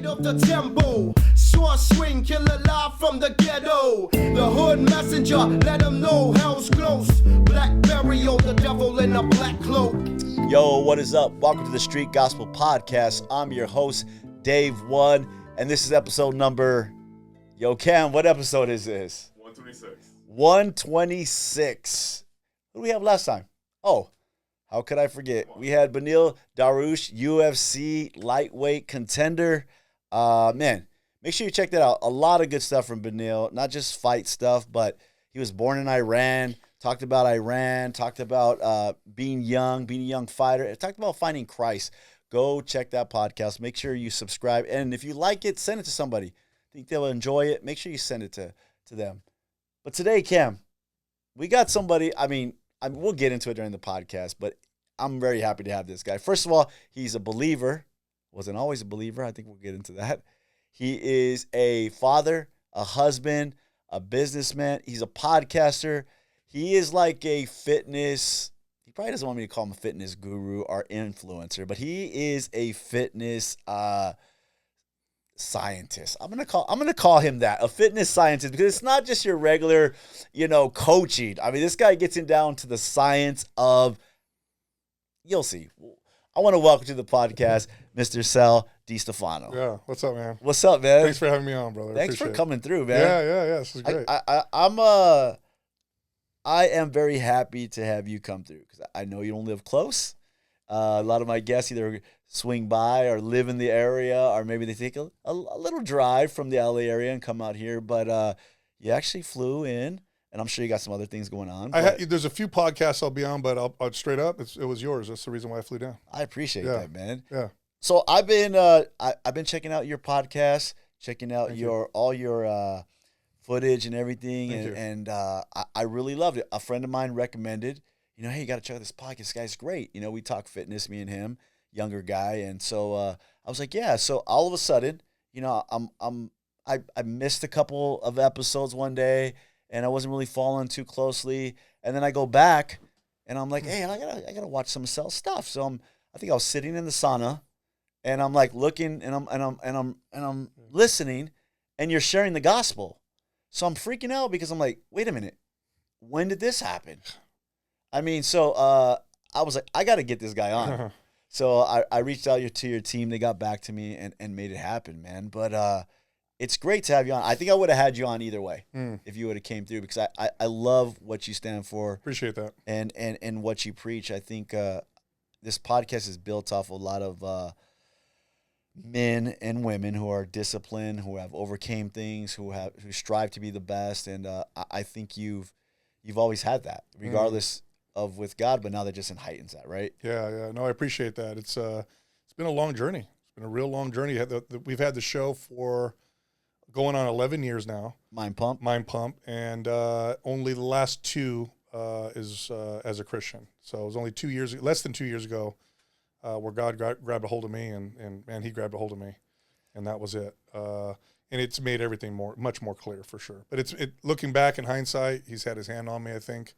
beat of the tempo. Sword swing, killer live from the ghetto. The hood messenger, let them know hell's close. Black burial, the devil in a black cloak. Yo, what is up? Welcome to the Street Gospel Podcast. I'm your host, Dave One, and this is episode number... Yo, Cam, what episode is this? 126. 126. What did we have last time? Oh, how could I forget? We had Beneil Dariush, UFC lightweight contender. Man, make sure you check that out. A lot of good stuff from Beneil, not just fight stuff, but he was born in Iran, talked about being a young fighter, talked about finding Christ. Go check that podcast. Make sure you subscribe. And if you like it, send it to somebody. Think they'll enjoy it. Make sure you send it to them. But today, Cam, we got somebody, we'll get into it during the podcast, but I'm very happy to have this guy. First of all, he's a believer. Wasn't always a believer. I think we'll get into that. He is a father, a husband, a businessman. He's a podcaster. He is like a fitness, he probably doesn't want me to call him a fitness guru or influencer, but he is a fitness scientist. I'm gonna call him that, a fitness scientist, because it's not just your regular, coaching. I mean, this guy gets in down to the science of, you'll see. I want to welcome to the podcast, Mr. Sal Di Stefano. Yeah, what's up, man? What's up, man? Thanks for having me on, brother. Thanks for coming through, man. Yeah. This is great. I am very happy to have you come through because I know you don't live close. A lot of my guests either swing by or live in the area, or maybe they take a little drive from the LA area and come out here. But you actually flew in, and I'm sure you got some other things going on. There's a few podcasts I'll be on, but I'll straight up, it was yours. That's the reason why I flew down. I appreciate that, man. Yeah. So I've been checking out your podcast, checking out all your footage and everything, and I really loved it. A friend of mine recommended, hey, you got to check out this podcast. This guy's great. We talk fitness, me and him, younger guy, and so I was like, yeah. So all of a sudden, I missed a couple of episodes one day, and I wasn't really following too closely, and then I go back, and I'm like, hey, I gotta watch some Sal stuff. So I think I was sitting in the sauna, and I'm like looking, and I'm listening, and you're sharing the gospel. So I'm freaking out because I'm like, wait a minute, when did this happen? I was like, I got to get this guy on. So I reached out to your team. They got back to me and made it happen, man. But it's great to have you on. I think I would have had you on either way if you would have came through, because I love what you stand for. Appreciate that. And what you preach. I think this podcast is built off a lot of men and women who are disciplined, who have overcame things, who strive to be the best. And I think you've always had that, regardless of with God, but now that just heightens that, right? Yeah. No, I appreciate that. It's been a long journey. It's been a real long journey. We've had the show for going on 11 years now. Mind Pump, and only the last two is as a Christian. So it was only less than 2 years ago, where God grabbed a hold of me, and he grabbed a hold of me, and that was it. And it's made everything much more clear, for sure. But looking back in hindsight, he's had his hand on me, I think,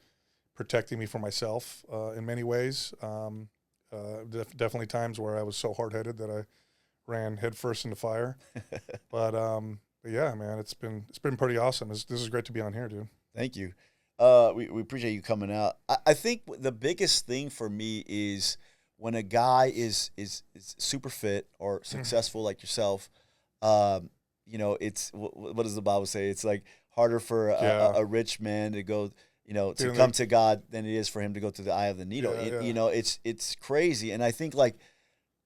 protecting me from myself in many ways. Definitely times where I was so hard-headed that I ran headfirst into fire. But yeah, man, it's been pretty awesome. This is great to be on here, dude. Thank you. We appreciate you coming out. I think the biggest thing for me is when a guy is super fit or successful like yourself. It's what does the Bible say? It's like harder for a rich man to go, to come to God than it is for him to go through the eye of the needle. It's crazy. And I think like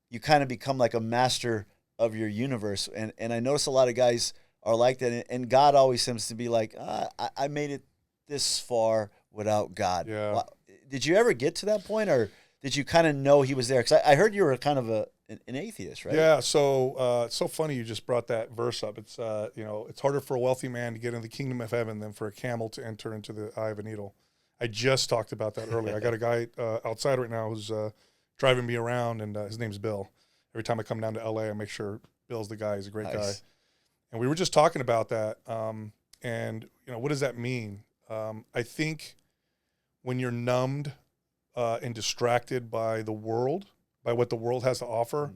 you kind of become like a master of your universe. And I notice a lot of guys are like that. And God always seems to be like, I made it this far without God. Yeah. Well, did you ever get to that point, or did you kind of know he was there? Because I heard you were kind of an atheist, right? Yeah. So it's so funny you just brought that verse up. It's it's harder for a wealthy man to get into the kingdom of heaven than for a camel to enter into the eye of a needle. I just talked about that earlier. I got a guy outside right now who's driving me around, and his name's Bill. Every time I come down to LA, I make sure Bill's the guy. He's a great guy. And we were just talking about that. And what does that mean? I think when you're numbed and distracted by the world, by what the world has to offer,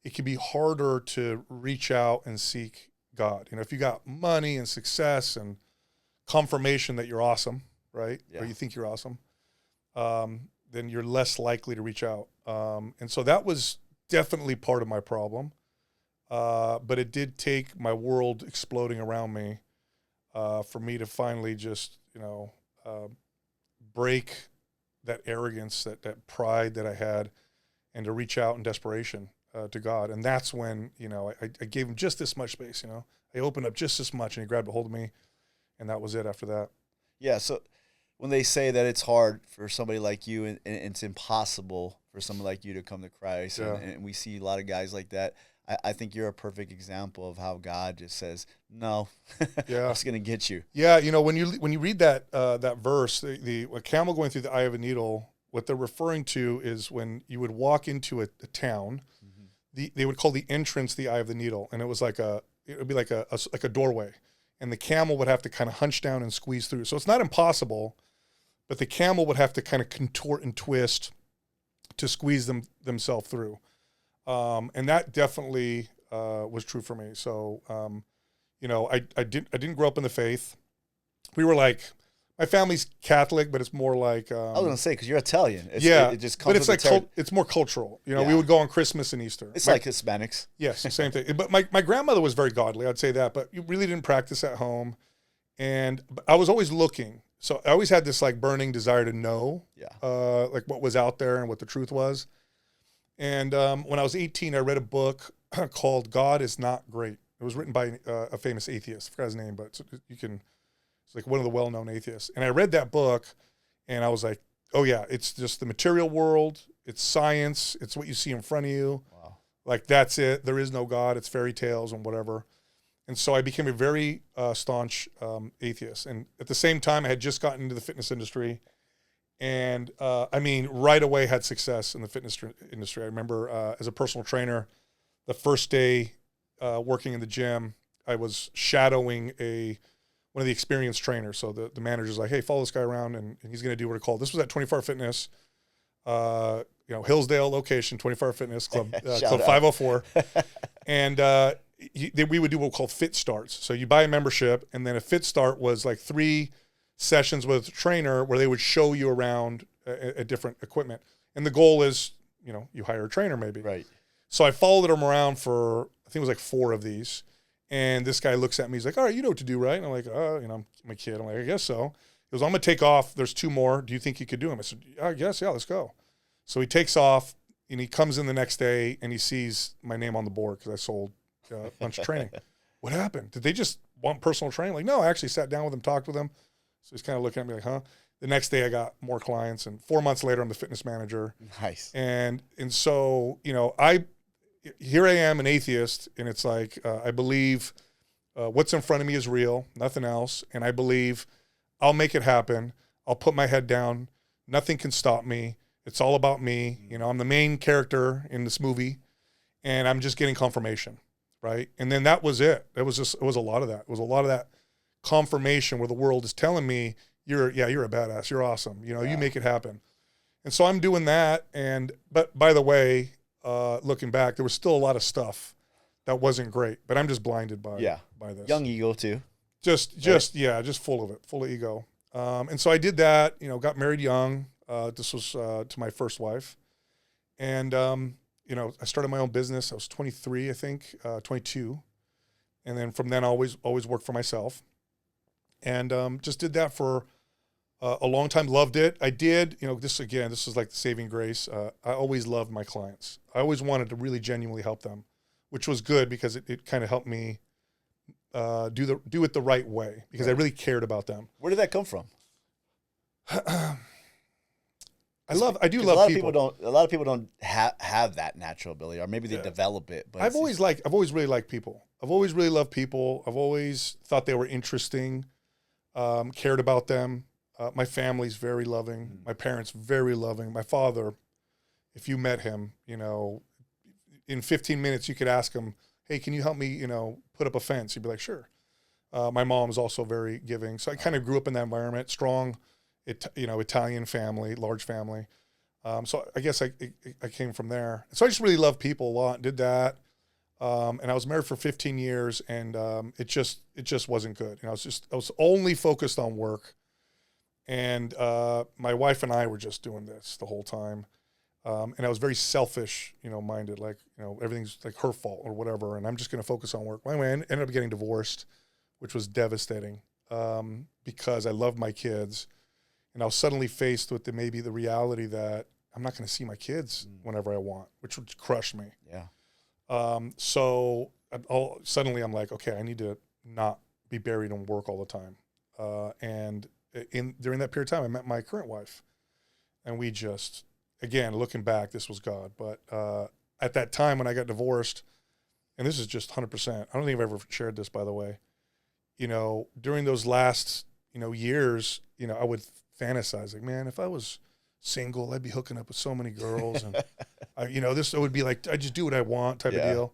it can be harder to reach out and seek God. If you got money and success and confirmation that you're awesome, right? Yeah. Or you think you're awesome, then you're less likely to reach out. And so that was definitely part of my problem. But it did take my world exploding around me for me to finally just, break that arrogance, that pride that I had, and to reach out in desperation to God. And that's when, I gave him just this much space, I opened up just this much, and he grabbed a hold of me, and that was it after that. Yeah, so when they say that it's hard for somebody like you and it's impossible for someone like you to come to Christ, Yeah. and we see a lot of guys like that, I think you're a perfect example of how God just says, no, Yeah. I'm just going to get you. Yeah, when you read that that verse, the a camel going through the eye of a needle, what they're referring to is when you would walk into a town, they would call the entrance the eye of the needle, and it would be like a doorway, and the camel would have to kind of hunch down and squeeze through. So it's not impossible, but the camel would have to kind of contort and twist to squeeze themselves through. And that definitely was true for me. So, I didn't grow up in the faith. We were like, my family's Catholic, but it's more like I was going to say, because you're Italian. It just comes but it's with like it's more cultural. Yeah. We would go on Christmas and Easter. It's like Hispanics. Yes, same thing. But my grandmother was very godly, I'd say that, but you really didn't practice at home. And I was always looking. So I always had this like burning desire to know, like what was out there and what the truth was. And when I was 18, I read a book called God Is Not Great. It was written by a famous atheist. I forgot his name, but it's like one of the well-known atheists. And I read that book, and I was like, oh yeah, it's just the material world. It's science. It's what you see in front of you. Wow. Like, that's it. There is no God. It's fairy tales and whatever. And so I became a very staunch atheist. And at the same time, I had just gotten into the fitness industry. And right away had success in the fitness industry. I remember as a personal trainer, the first day working in the gym, I was shadowing one of the experienced trainers. So the manager's like, hey, follow this guy around, and he's going to do what I call. This was at 24 Hour Fitness, Hillsdale location, 24 Hour Fitness Club, Club 504. And we would do what we call fit starts. So you buy a membership, and then a fit start was like 3 sessions with a trainer where they would show you around a different equipment. And the goal is, you hire a trainer maybe. Right. So I followed him around for, I think it was like 4 of these. And this guy looks at me, he's like, all right, you know what to do, right? And I'm like, I'm a kid. I'm like, I guess so. He goes, I'm going to take off. There's 2 more. Do you think you could do them? I said, I guess, yeah, let's go. So he takes off, and he comes in the next day, and he sees my name on the board because I sold a bunch of training. What happened? Did they just want personal training? Like, no, I actually sat down with him, talked with him. So he's kind of looking at me like, huh? The next day I got more clients, and 4 months later I'm the fitness manager. Nice. And so, here I am, an atheist, and it's like, I believe what's in front of me is real, nothing else. And I believe I'll make it happen. I'll put my head down. Nothing can stop me. It's all about me. I'm the main character in this movie, and I'm just getting confirmation, right? And then that was it. It was a lot of that. It was a lot of that confirmation where the world is telling me, you're a badass. You're awesome. You make it happen. And so I'm doing that. But by the way, looking back, there was still a lot of stuff that wasn't great, but I'm just blinded by this. Young ego too. Just full of it, full of ego. And so I did that, got married young. This was to my first wife. And, I started my own business. I was 23, I think, 22. And then from then I always worked for myself. And just did that for a long time, loved it. I did, this is like the saving grace. I always loved my clients. I always wanted to really genuinely help them, which was good because it kind of helped me do it the right way because I really cared about them. Where did that come from? I do love people. A lot of people don't have that natural ability, or maybe they develop it. But I've always really liked people. I've always really loved people. I've always thought they were interesting, cared about them. My family's very loving. My parents very loving. My father, if you met him, in 15 minutes you could ask him, hey, can you help me, put up a fence? He'd be like, sure. My mom is also very giving. So I kind of grew up in that environment, strong, Italian family, large family. So I guess I came from there. So I just really loved people a lot, did that. And I was married for 15 years, and it just wasn't good. I was only focused on work, and my wife and I were just doing this the whole time. And I was very selfish, minded, like, everything's like her fault or whatever, and I'm just going to focus on work. Anyway, I ended up getting divorced, which was devastating, because I loved my kids, and I was suddenly faced with maybe the reality that I'm not going to see my kids whenever I want, which would crush me. Yeah. So suddenly I'm like, okay, I need to not be buried in work all the time. And during that period of time, I met my current wife, and we just, again, looking back, this was God. But at that time when I got divorced, and this is just 100%, I don't think I've ever shared this, by the way, during those last, years, I would fantasize, like, man, if I was single, I'd be hooking up with so many girls, and this would be like, I just do what I want type of deal.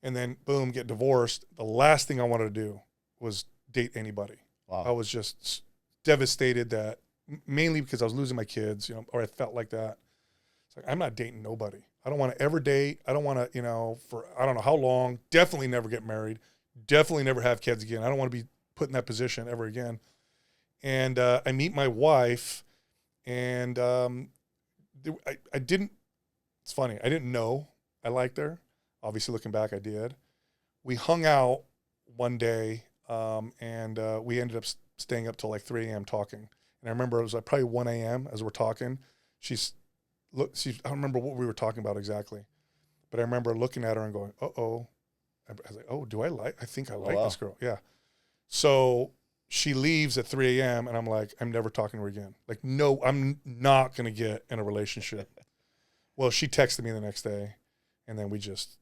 And then boom, get divorced. The last thing I wanted to do was date anybody. Wow. I was just devastated, that mainly because I was losing my kids, or I felt like that. It's like, I'm not dating nobody. I don't want to ever date. I don't want to, for I don't know how long, definitely never get married, definitely never have kids again. I don't want to be put in that position ever again. And I meet my wife, and I didn't, it's funny, I didn't know I liked her. Obviously, looking back, I did. We hung out one day, and we ended up staying up till like 3 a.m. talking. And I remember it was like probably 1 a.m. as we're talking. I don't remember what we were talking about exactly, but I remember looking at her and going, uh-oh. I was like, oh, I think I like this girl. Yeah. So she leaves at 3 a.m. and I'm like, I'm never talking to her again. Like, no, I'm not going to get in a relationship. Well, she texted me the next day, and then we just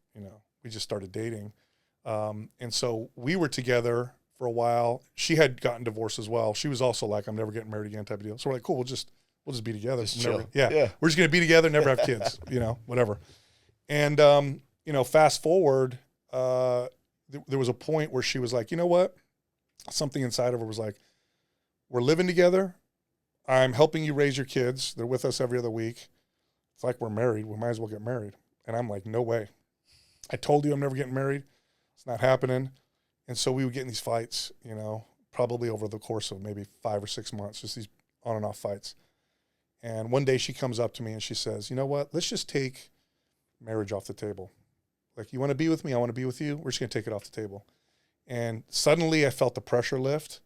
started dating. And so we were together for a while. She had gotten divorced as well. She was also like, I'm never getting married again type of deal. So we're like, cool, we'll just be together. Yeah. We're just going to be together, never have kids, whatever. And, fast forward, there was a point where she was like, you know what? Something inside of her was like, we're living together. I'm helping you raise your kids. They're with us every other week. It's like we're married. We might as well get married. And I'm like, no way. I told you I'm never getting married. It's not happening. And so we would get in these fights, probably over the course of maybe 5 or 6 months, just these on and off fights. And one day she comes up to me and she says, you know what? Let's just take marriage off the table. Like, you want to be with me? I want to be with you. We're just going to take it off the table. And suddenly I felt the pressure lift.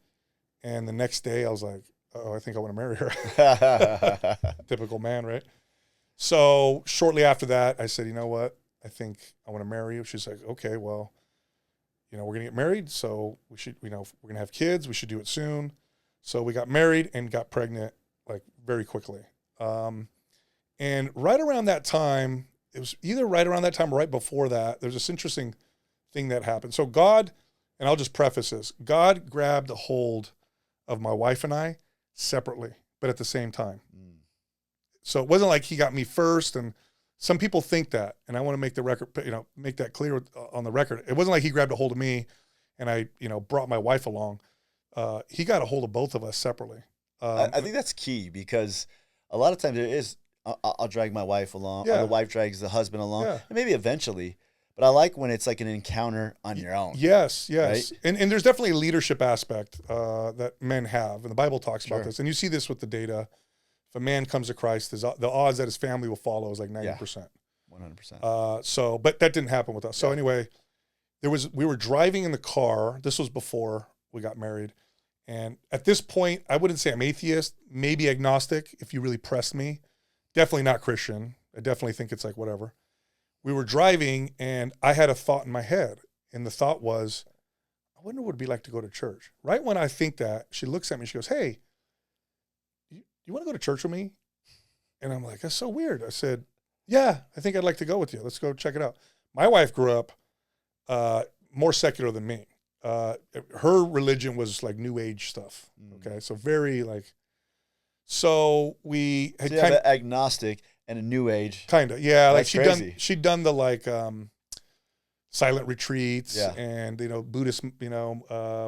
And the next day I was like, oh, I think I want to marry her. Typical man, right? So shortly after that, I said, you know what? I think I want to marry you. She's like, okay, well, we're going to get married. So we should, we're going to have kids. We should do it soon. So we got married and got pregnant like very quickly. And right around that time, it was either right around that time or right before that, there's this interesting thing that happened. So God, and I'll just preface this, God grabbed a hold of my wife and I separately, but at the same time. So it wasn't like he got me first, and some people think that, and I want to make the record, make that clear on the record. It wasn't like he grabbed a hold of me and I, brought my wife along. He got a hold of both of us separately. I think that's key, because a lot of times there is, I'll drag my wife along, or the wife drags the husband along, and maybe eventually. But I like when it's like an encounter on your own. Yes. Right? And there's definitely a leadership aspect that men have, and the Bible talks about this. And you see this with the data. If a man comes to Christ, the odds that his family will follow is like 90%. 100%. But that didn't happen with us. So anyway, we were driving in the car. This was before we got married. And at this point, I wouldn't say I'm atheist, maybe agnostic if you really pressed me. Definitely not Christian. I definitely think it's like whatever. We were driving and I had a thought in my head. And the thought was, I wonder what it'd be like to go to church. Right when I think that, she looks at me, she goes, hey, you want to go to church with me? And I'm like, that's so weird. I said, yeah, I think I'd like to go with you. Let's go check it out. My wife grew up more secular than me. Her religion was like New Age stuff. Okay. So very like, so we had kind of agnostic and a New Age. Kind of. Yeah. That's like crazy. she'd done the like, silent retreats Yeah. and, Buddhist,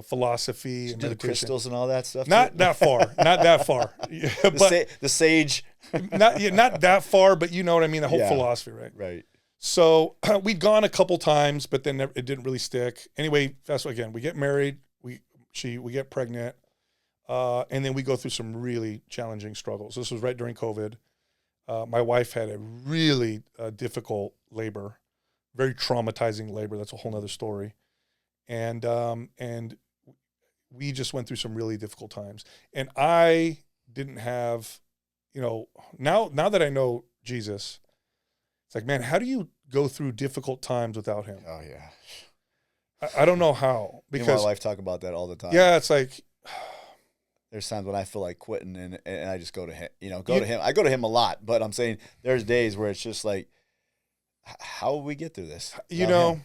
philosophy and Do the meditation. crystals and all that stuff. Not that far, not that far. Yeah, but The sage. not that far, but you know what I mean? The whole Yeah. philosophy, right? Right. So we'd gone a couple times, but then it didn't really stick. Anyway, fast forward again, we get married, we get pregnant, and then we go through some really challenging struggles. This was right during COVID. My wife had a really difficult labor, very traumatizing labor. That's a whole nother story. And we just went through some really difficult times. And I didn't have, now that I know Jesus, it's like, man, how do you go through difficult times without him? Oh yeah. I don't know how, Me and because my wife talk about that all the time. yeah, it's like, There's times when I feel like quitting and I just go to him. To him. I go to him a lot, but I'm saying there's days where it's just like, how will we get through this? without him?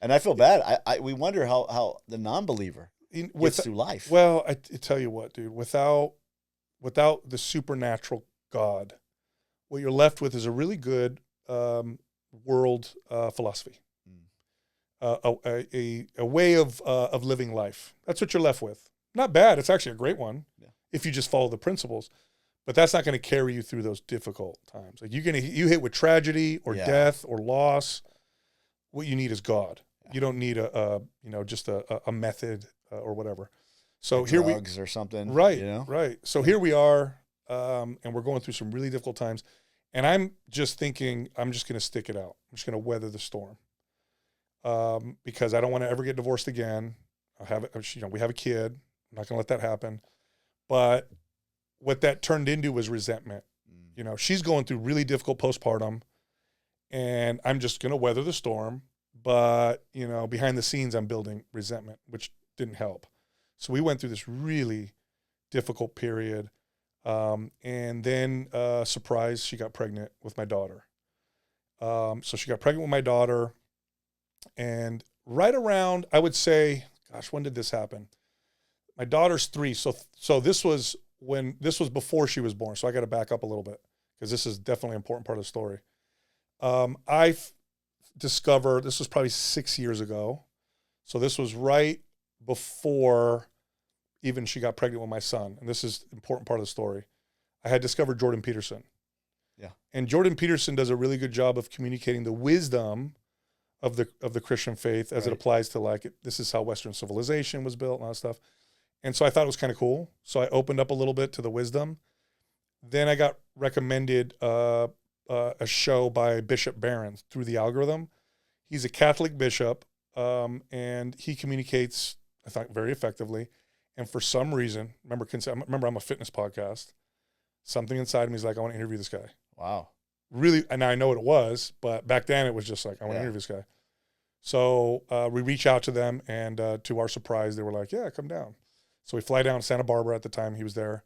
And I feel bad. We wonder how the non-believer gets through life. Well, I tell you what, dude, without the supernatural God, what you're left with is a really good world philosophy, a way of living life. That's what you're left with. Not bad. It's actually a great one if you just follow the principles. But that's not going to carry you through those difficult times. Like you hit with tragedy or death or loss. What you need is God. Yeah. You don't need just a method or whatever. So like here drugs or something, right, right. So here we are, and we're going through some really difficult times. And I'm just thinking, I'm just going to stick it out. I'm just going to weather the storm, because I don't want to ever get divorced again. We have a kid. I'm not going to let that happen. But what that turned into was resentment. She's going through really difficult postpartum, and I'm just going to weather the storm. But, behind the scenes, I'm building resentment, which didn't help. So we went through this really difficult period. And then, surprise, she got pregnant with my daughter. So she got pregnant with my daughter. And right around, I would say, gosh, when did this happen? My daughter's 3. So this was before she was born. So I got to back up a little bit, because this is definitely an important part of the story. I discovered, this was probably 6 years ago. So this was right before even she got pregnant with my son. And this is an important part of the story. I had discovered Jordan Peterson. Yeah. And Jordan Peterson does a really good job of communicating the wisdom of the Christian faith as it applies to this is how Western civilization was built and all that stuff. And so I thought it was kind of cool. So I opened up a little bit to the wisdom. Then I got recommended a show by Bishop Barron through the algorithm. He's a Catholic bishop, and he communicates, I thought, very effectively. And for some reason, remember I'm a fitness podcast. Something inside of me is like, I want to interview this guy. Wow. Really, and I know what it was, but back then it was just like, I want to interview this guy. So we reach out to them, and to our surprise, they were like, yeah, come down. So we fly down to Santa Barbara at the time he was there,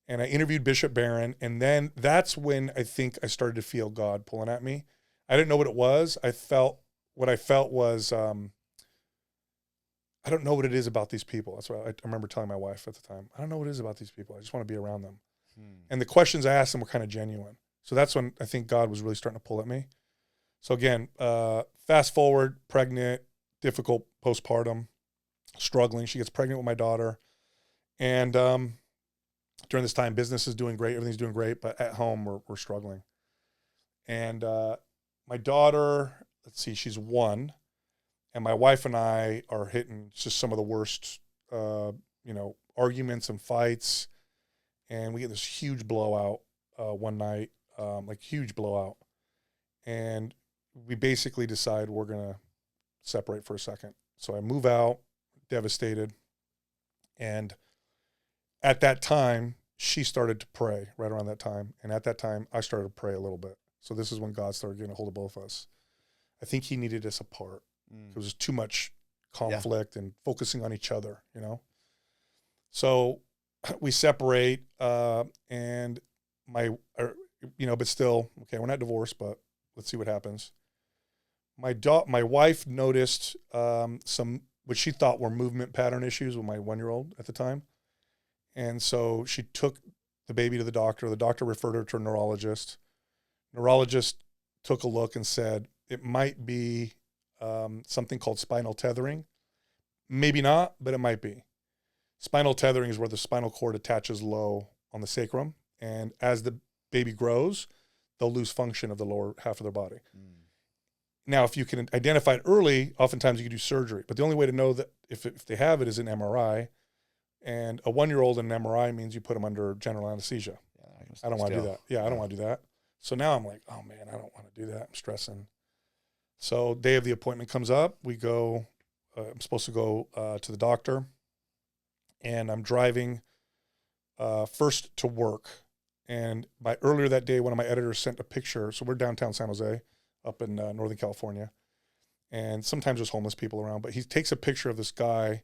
and I interviewed Bishop Barron, and then that's when I think I started to feel God pulling at me. I didn't know what it was. What I felt was, I don't know what it is about these people. That's what I remember telling my wife at the time. I don't know what it is about these people. I just want to be around them. And the questions I asked them were kind of genuine. So that's when I think God was really starting to pull at me. So again, fast forward, pregnant, difficult postpartum, struggling. She gets pregnant with my daughter. And during this time, business is doing great. Everything's doing great. But at home, we're struggling. And my daughter, let's see, she's 1. And my wife and I are hitting just some of the worst, arguments and fights. And we get this huge blowout one night, huge blowout. And we basically decide we're going to separate for a second. So I move out, devastated. And at that time, she started to pray right around that time. And at that time, I started to pray a little bit. So this is when God started getting a hold of both of us. I think he needed us apart. It was too much conflict and focusing on each other, So we separate, and but still, okay, we're not divorced, but let's see what happens. My wife noticed some what she thought were movement pattern issues with my 1-year-old at the time. And so she took the baby to the doctor. The doctor referred her to a neurologist. Neurologist took a look and said, it might be something called spinal tethering. Maybe not, but it might be. Spinal tethering is where the spinal cord attaches low on the sacrum. And as the baby grows, they'll lose function of the lower half of their body. Now, if you can identify it early, oftentimes you can do surgery. But the only way to know that if they have it is an MRI. And a 1-year-old in an MRI means you put them under general anesthesia. I don't want to do that. Yeah, I don't want to do that. So now I'm like, oh, man, I don't want to do that. I'm stressing. So day of the appointment comes up. We go, I'm supposed to go to the doctor. And I'm driving first to work. And by earlier that day, one of my editors sent a picture. So we're downtown San Jose, up in Northern California. And sometimes there's homeless people around. But he takes a picture of this guy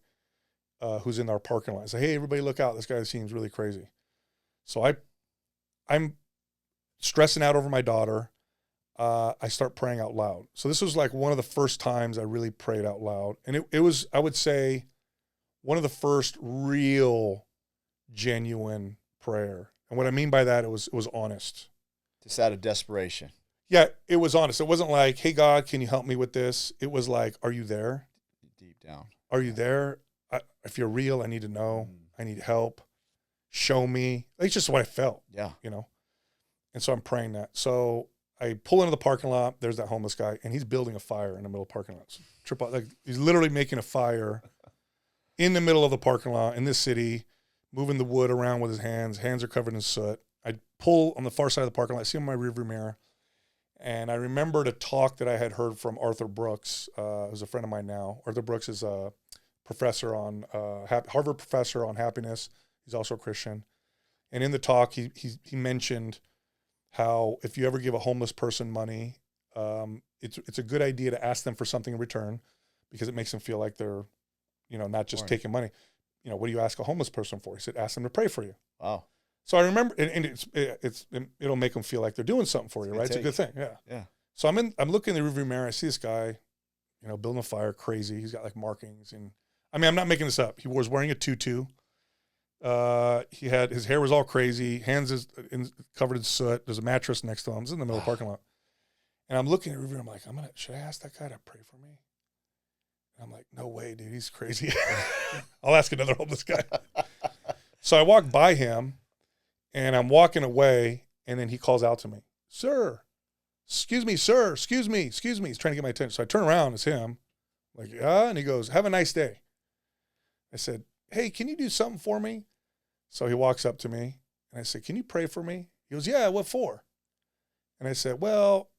who's in our parking lot. I say, hey, everybody look out. This guy seems really crazy. So I'm stressing out over my daughter. I start praying out loud. So this was like one of the first times I really prayed out loud. And it was, I would say, one of the first real, genuine prayer. And what I mean by that, it was honest. Just out of desperation. Yeah, it was honest. It wasn't like, hey, God, can you help me with this? It was like, are you there? Deep down. Are you there? If you're real, I need to know. I need help. Show me. It's just what I felt. Yeah. You know? And so I'm praying that. So I pull into the parking lot. There's that homeless guy, and he's building a fire in the middle of the parking lot. So like he's literally making a fire in the middle of the parking lot in this city, moving the wood around with his hands. Hands are covered in soot. I pull on the far side of the parking lot. I see him in my rearview mirror. And I remembered a talk that I had heard from Arthur Brooks, who's a friend of mine now. Arthur Brooks is a professor on Harvard professor on happiness. He's also a Christian. And in the talk, he mentioned how if you ever give a homeless person money, it's a good idea to ask them for something in return, because it makes them feel like they're, not just taking money. What do you ask a homeless person for? He said, ask them to pray for you. Wow. So I remember, and it'll make them feel like they're doing something for you, right? It's a good thing. Yeah. Yeah. So I'm looking in the rearview mirror. I see this guy, building a fire, crazy. He's got like markings, and I'm not making this up. He was wearing a tutu. His hair was all crazy. Hands is covered in soot. There's a mattress next to him. He's in the middle of the parking lot. And I'm looking at the rearview. I'm like, should I ask that guy to pray for me? And I'm like, no way, dude. He's crazy. I'll ask another homeless guy. So I walk by him, and I'm walking away, and then he calls out to me, sir, excuse me, sir, excuse me. He's trying to get my attention. So I turn around, it's him. Like, yeah, and he goes, have a nice day. I said, hey, can you do something for me? So he walks up to me, and I said, can you pray for me? He goes, yeah, what for? And I said, well,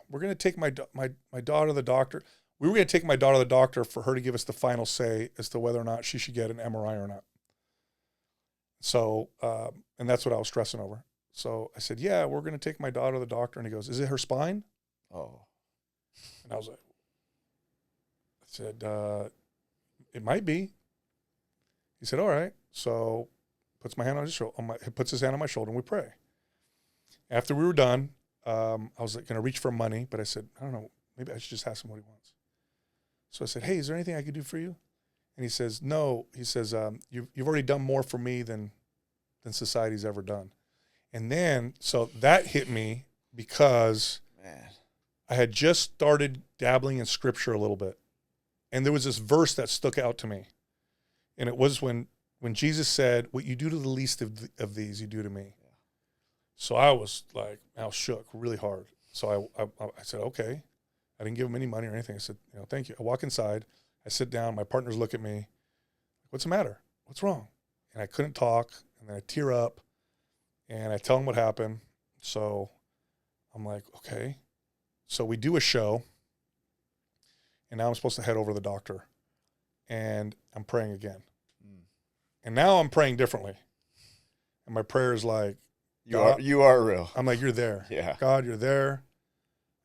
we're going to take my daughter to the doctor. We were going to take my daughter to the doctor for her to give us the final say as to whether or not she should get an MRI or not. So, and that's what I was stressing over. So I said, yeah, we're going to take my daughter to the doctor. And he goes, is it her spine? Oh. And I was like, I said, it might be. He said, all right. So puts my hand on his shoulder, puts his hand on my shoulder, and we pray. After we were done, I was going to reach for money, but I said, I don't know, maybe I should just ask him what he wants. So I said, hey, is there anything I could do for you? And he says, no. He says, you've already done more for me than society's ever done. And then, so that hit me because I had just started dabbling in scripture a little bit. And there was this verse that stuck out to me. And it was when Jesus said, what you do to the least of these, you do to me. Yeah. So I was like, I was shook really hard. So I said, okay. I didn't give him any money or anything. I said, thank you. I walk inside. I sit down. My partners look at me. What's the matter? What's wrong? And I couldn't talk. And then I tear up. And I tell them what happened. So I'm like, okay. So we do a show. And now I'm supposed to head over to the doctor. And I'm praying again. And now I'm praying differently. And my prayer is like, you are real. I'm like, you're there. Yeah. God, you're there.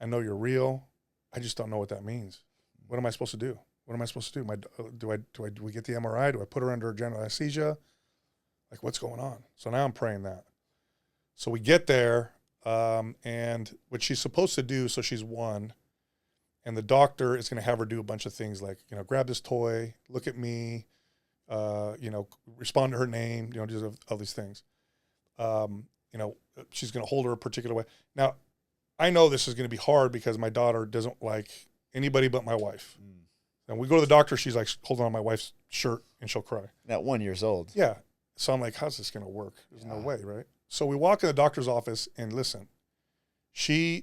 I know you're real. I just don't know what that means. What am I supposed to do? What am I supposed to do? Do we get the MRI? Do I put her under general anesthesia? Like, what's going on? So now I'm praying that. So we get there, and what she's supposed to do, so she's 1, and the doctor is going to have her do a bunch of things like, grab this toy, look at me, respond to her name, just all these things. She's going to hold her a particular way. Now, I know this is going to be hard because my daughter doesn't like anybody but my wife. And we go to the doctor. She's like holding on my wife's shirt, and she'll cry. At 1 year old. Yeah. So I'm like, how's this going to work? There's no way, right? So we walk in the doctor's office, and listen,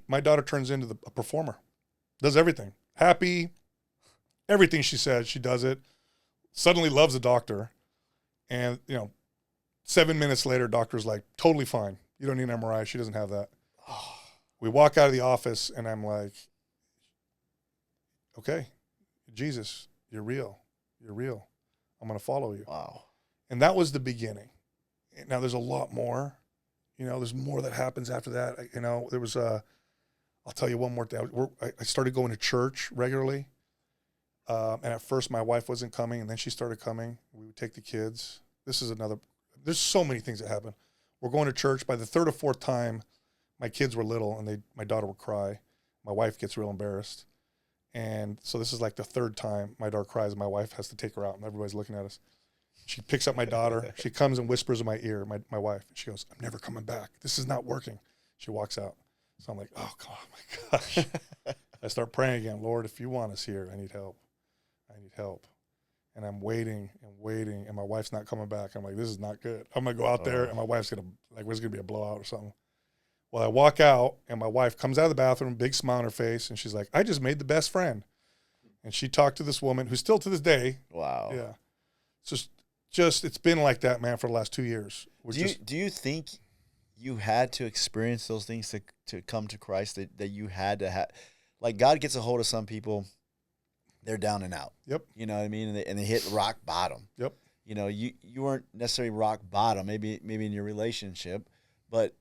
my daughter turns into a performer, does everything. Happy, everything she says, she does it. Suddenly loves the doctor. And, 7 minutes later, doctor's like, totally fine. You don't need an MRI. She doesn't have that. We walk out of the office, and I'm like, okay, Jesus, you're real. You're real. I'm going to follow you. Wow. And that was the beginning. Now there's a lot more. There's more that happens after that. There was I'll tell you one more thing. I started going to church regularly. And at first my wife wasn't coming, and then she started coming. We would take the kids. There's so many things that happen. We're going to church. By the third or fourth time, my kids were little, and my daughter would cry. My wife gets real embarrassed. And so this is like the third time my daughter cries, and my wife has to take her out, and everybody's looking at us. She picks up my daughter. She comes and whispers in my ear, my wife. And she goes, I'm never coming back. This is not working. She walks out. So I'm like, oh, God, my gosh. I start praying again. Lord, if you want us here, I need help. I need help. And I'm waiting, and my wife's not coming back. I'm like, this is not good. I'm going to go out there, and my wife's going to, there's going to be a blowout or something. Well, I walk out, and my wife comes out of the bathroom, big smile on her face, and she's like, I just made the best friend. And she talked to this woman who still to this day. Wow. Yeah. Just it's been like that, man, for the last 2 years. Do you think you had to experience those things to come to Christ, that you had to have? Like, God gets a hold of some people, they're down and out. Yep. You know what I mean? And they hit rock bottom. Yep. You weren't necessarily rock bottom, maybe in your relationship, but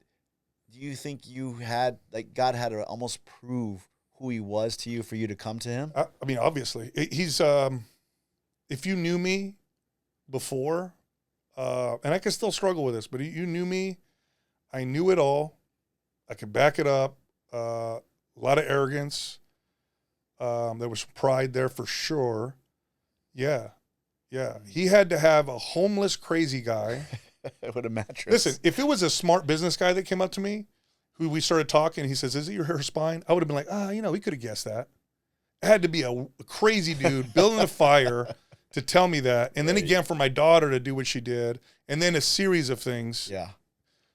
do you think you had, like, God had to almost prove who he was to you for you to come to him? I mean, obviously. He's, if you knew me before, and I can still struggle with this, but you knew me, I knew it all. I could back it up. A lot of arrogance. There was pride there for sure. Yeah. He had to have a homeless, crazy guy. With a mattress. Listen, if it was a smart business guy that came up to me, who we started talking, he says, is it your spine? I would have been like, we could have guessed that. It had to be a crazy dude building a fire to tell me that. And then again, for my daughter to do what she did. And then a series of things. Yeah.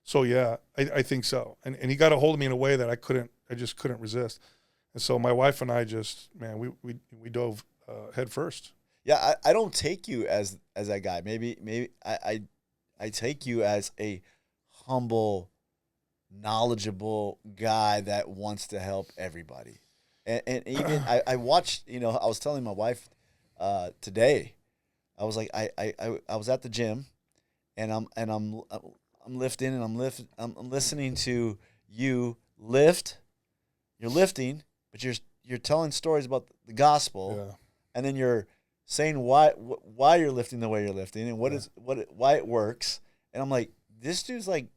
So, yeah, I think so. And he got a hold of me in a way that I just couldn't resist. And so my wife and I we dove head first. Yeah, I don't take you as that guy. Maybe I take you as a humble, knowledgeable guy that wants to help everybody. And even I watched, I was telling my wife today, I was like, I was at the gym, and I'm lifting, and I'm listening to you lift. You're lifting, but you're telling stories about the gospel, and then you're saying why you're lifting the way you're lifting, and why it works. And I'm like, this dude's like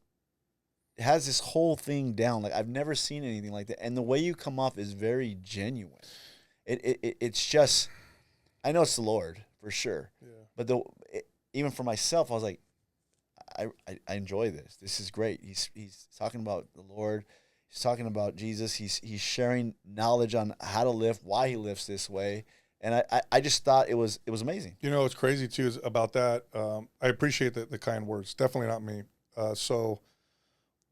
has this whole thing down. Like, I've never seen anything like that. And the way you come off is very genuine. It's just, I know it's the Lord for sure. Yeah. But even for myself, I was like, I enjoy this. This is great. He's talking about the Lord. He's talking about Jesus. He's sharing knowledge on how to lift, why he lifts this way. And I just thought it was amazing. What's crazy too is about that. I appreciate the kind words. Definitely not me. So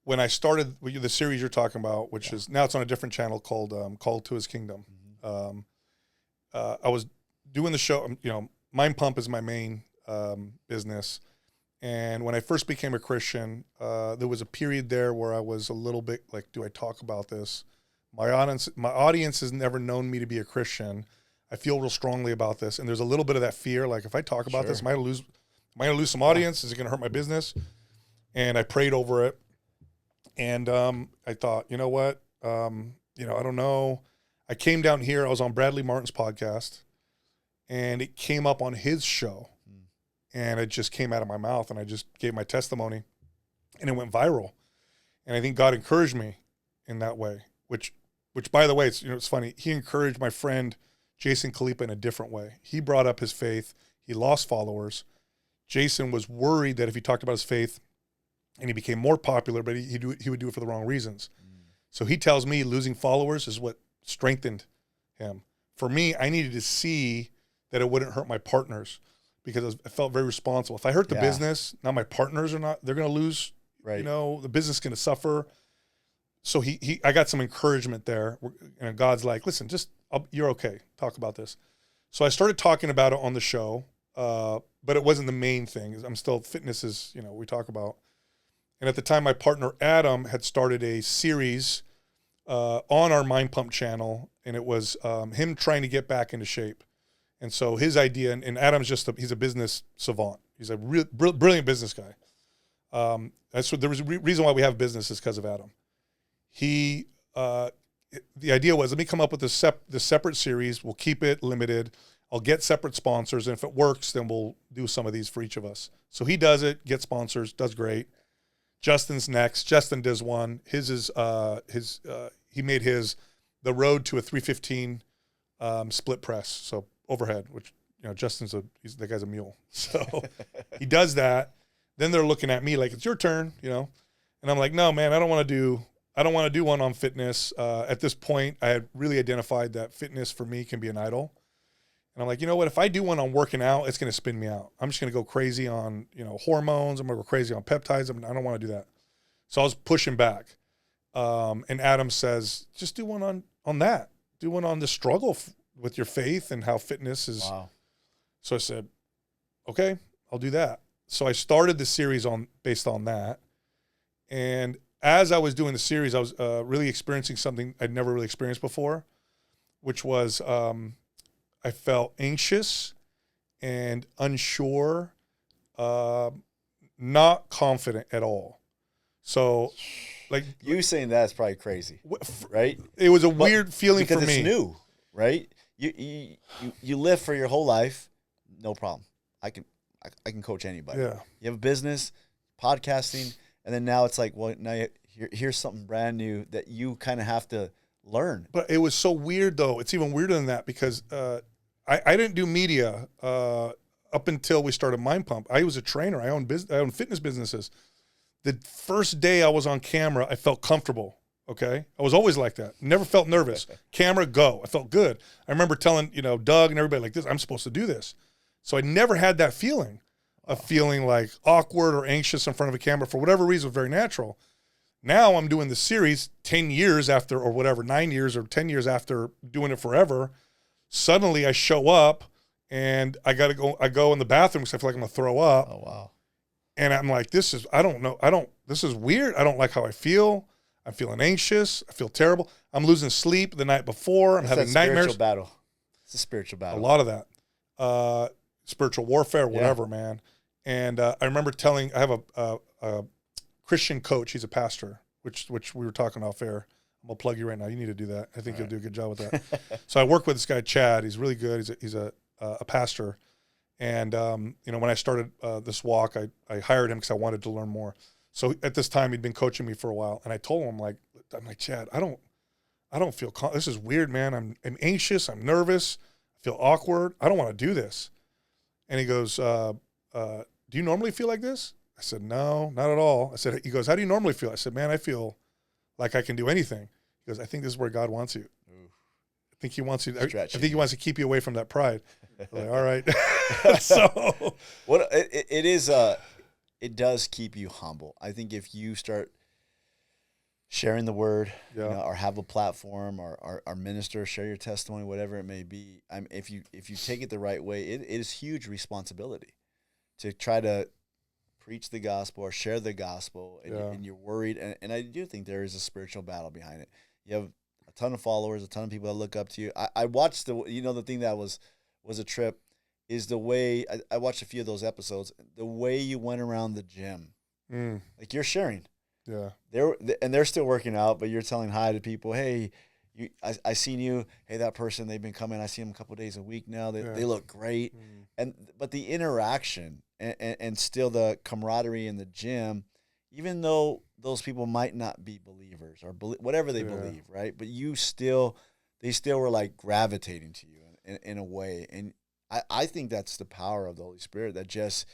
when I started the series you're talking about, which is now it's on a different channel called Called to His Kingdom. Mm-hmm. I was doing the show. Mind Pump is my main business. And when I first became a Christian, there was a period there where I was a little bit like, do I talk about this? My audience has never known me to be a Christian. I feel real strongly about this, and there's a little bit of that fear. Like, if I talk about this, am I going to lose some audience? Is it going to hurt my business? And I prayed over it, and I thought, you know what? I don't know. I came down here. I was on Bradley Martin's podcast, and it came up on his show, and it just came out of my mouth, and I just gave my testimony, and it went viral. And I think God encouraged me in that way, which by the way, it's funny. He encouraged my friend Jason Kalipa in a different way. He brought up his faith. He lost followers. Jason was worried that if he talked about his faith and he became more popular, but he would do it for the wrong reasons. So he tells me losing followers is what strengthened him. for me, I needed to see that it wouldn't hurt my partners because I felt very responsible. If I hurt the business, now my partners they're going to lose, Right. the business is going to suffer. So I got some encouragement there. And God's like, listen, you're okay. Talk about this. So I started talking about it on the show, but it wasn't the main thing. I'm still, fitness is, we talk about. And at the time, my partner, Adam, had started a series on our Mind Pump channel, and it was him trying to get back into shape. And so his idea, and Adam's he's a business savant. He's a brilliant business guy. There was a reason why we have business is because of Adam. The idea was, let me come up with this separate series. We'll keep it limited. I'll get separate sponsors, and if it works, then we'll do some of these for each of us. So he does it, gets sponsors, does great. Justin's next. Justin does one. His is he made the road to a 315 split press, so overhead, which Justin's that guy's a mule. So he does that. Then they're looking at me like, it's your turn, and I'm like, no, man, I don't want to do one on fitness. At this point, I had really identified that fitness for me can be an idol. And I'm like, you know what? If I do one on working out, it's going to spin me out. I'm just going to go crazy on, hormones. I'm going to go crazy on peptides. I don't want to do that. So I was pushing back. And Adam says, just do one on that. Do one on the struggle with your faith and how fitness is. Wow. So I said, okay, I'll do that. So I started the series based on that. And as I was doing the series, I was really experiencing something I'd never really experienced before, which was I felt anxious and unsure, not confident at all. So, like you saying that's probably crazy, right? It was a weird feeling for me because it's new, right? You live for your whole life, no problem. I can coach anybody. Yeah. You have a business, podcasting, and then now it's like, well, now here's something brand new that you kind of have to learn. But it was so weird, though. It's even weirder than that because I didn't do media up until we started Mind Pump. I was a trainer. I owned fitness businesses. The first day I was on camera, I felt comfortable. Okay, I was always like that. Never felt nervous. Camera, go. I felt good. I remember telling Doug and everybody like this, I'm supposed to do this. So I never had that feeling of feeling like awkward or anxious in front of a camera for whatever reason. Very natural. Now I'm doing the series 10 years after, or whatever, 9 years or 10 years after doing it forever. Suddenly I show up and I go in the bathroom because I feel like I'm gonna throw up. Oh, wow. And I'm like, this is weird. I don't like how I feel. I'm feeling anxious. I feel terrible. I'm losing sleep the night before. I'm having nightmares. Spiritual battle. It's a spiritual battle. A lot of that. Spiritual warfare, whatever, man. And I remember I have a Christian coach. He's a pastor, which we were talking off air. I'm gonna plug you right now. You need to do that. I think you'll do a good job with that. So I work with this guy, Chad. He's really good. He's a pastor. And when I started this walk, I hired him because I wanted to learn more. So at this time, he'd been coaching me for a while, and I told him, I'm like, Chad, I don't feel this is weird, man. I'm anxious. I'm nervous. I feel awkward. I don't want to do this. And he goes, do you normally feel like this? I said, no, not at all. He goes, how do you normally feel? I said, man, I feel like I can do anything. He goes, I think this is where God wants you. I think he wants you. I think he wants to keep you away from that pride. I'm like, all right. So what it is, it does keep you humble. I think if you start sharing the word, or have a platform, or minister, share your testimony, whatever it may be. If you take it the right way, it is huge responsibility to try to preach the gospel or share the gospel, and you're worried. And I do think there is a spiritual battle behind it. You have a ton of followers, a ton of people that look up to you. I watched the thing that was a trip is the way I watched a few of those episodes. The way you went around the gym, like you're sharing. Yeah, they're still working out, but you're telling hi to people. Hey, I seen you. Hey, that person, they've been coming. I see them a couple of days a week now. They look great. But the interaction and still the camaraderie in the gym, even though those people might not be believers or whatever they believe, right? But they still were like gravitating to you in a way. And I think that's the power of the Holy Spirit that just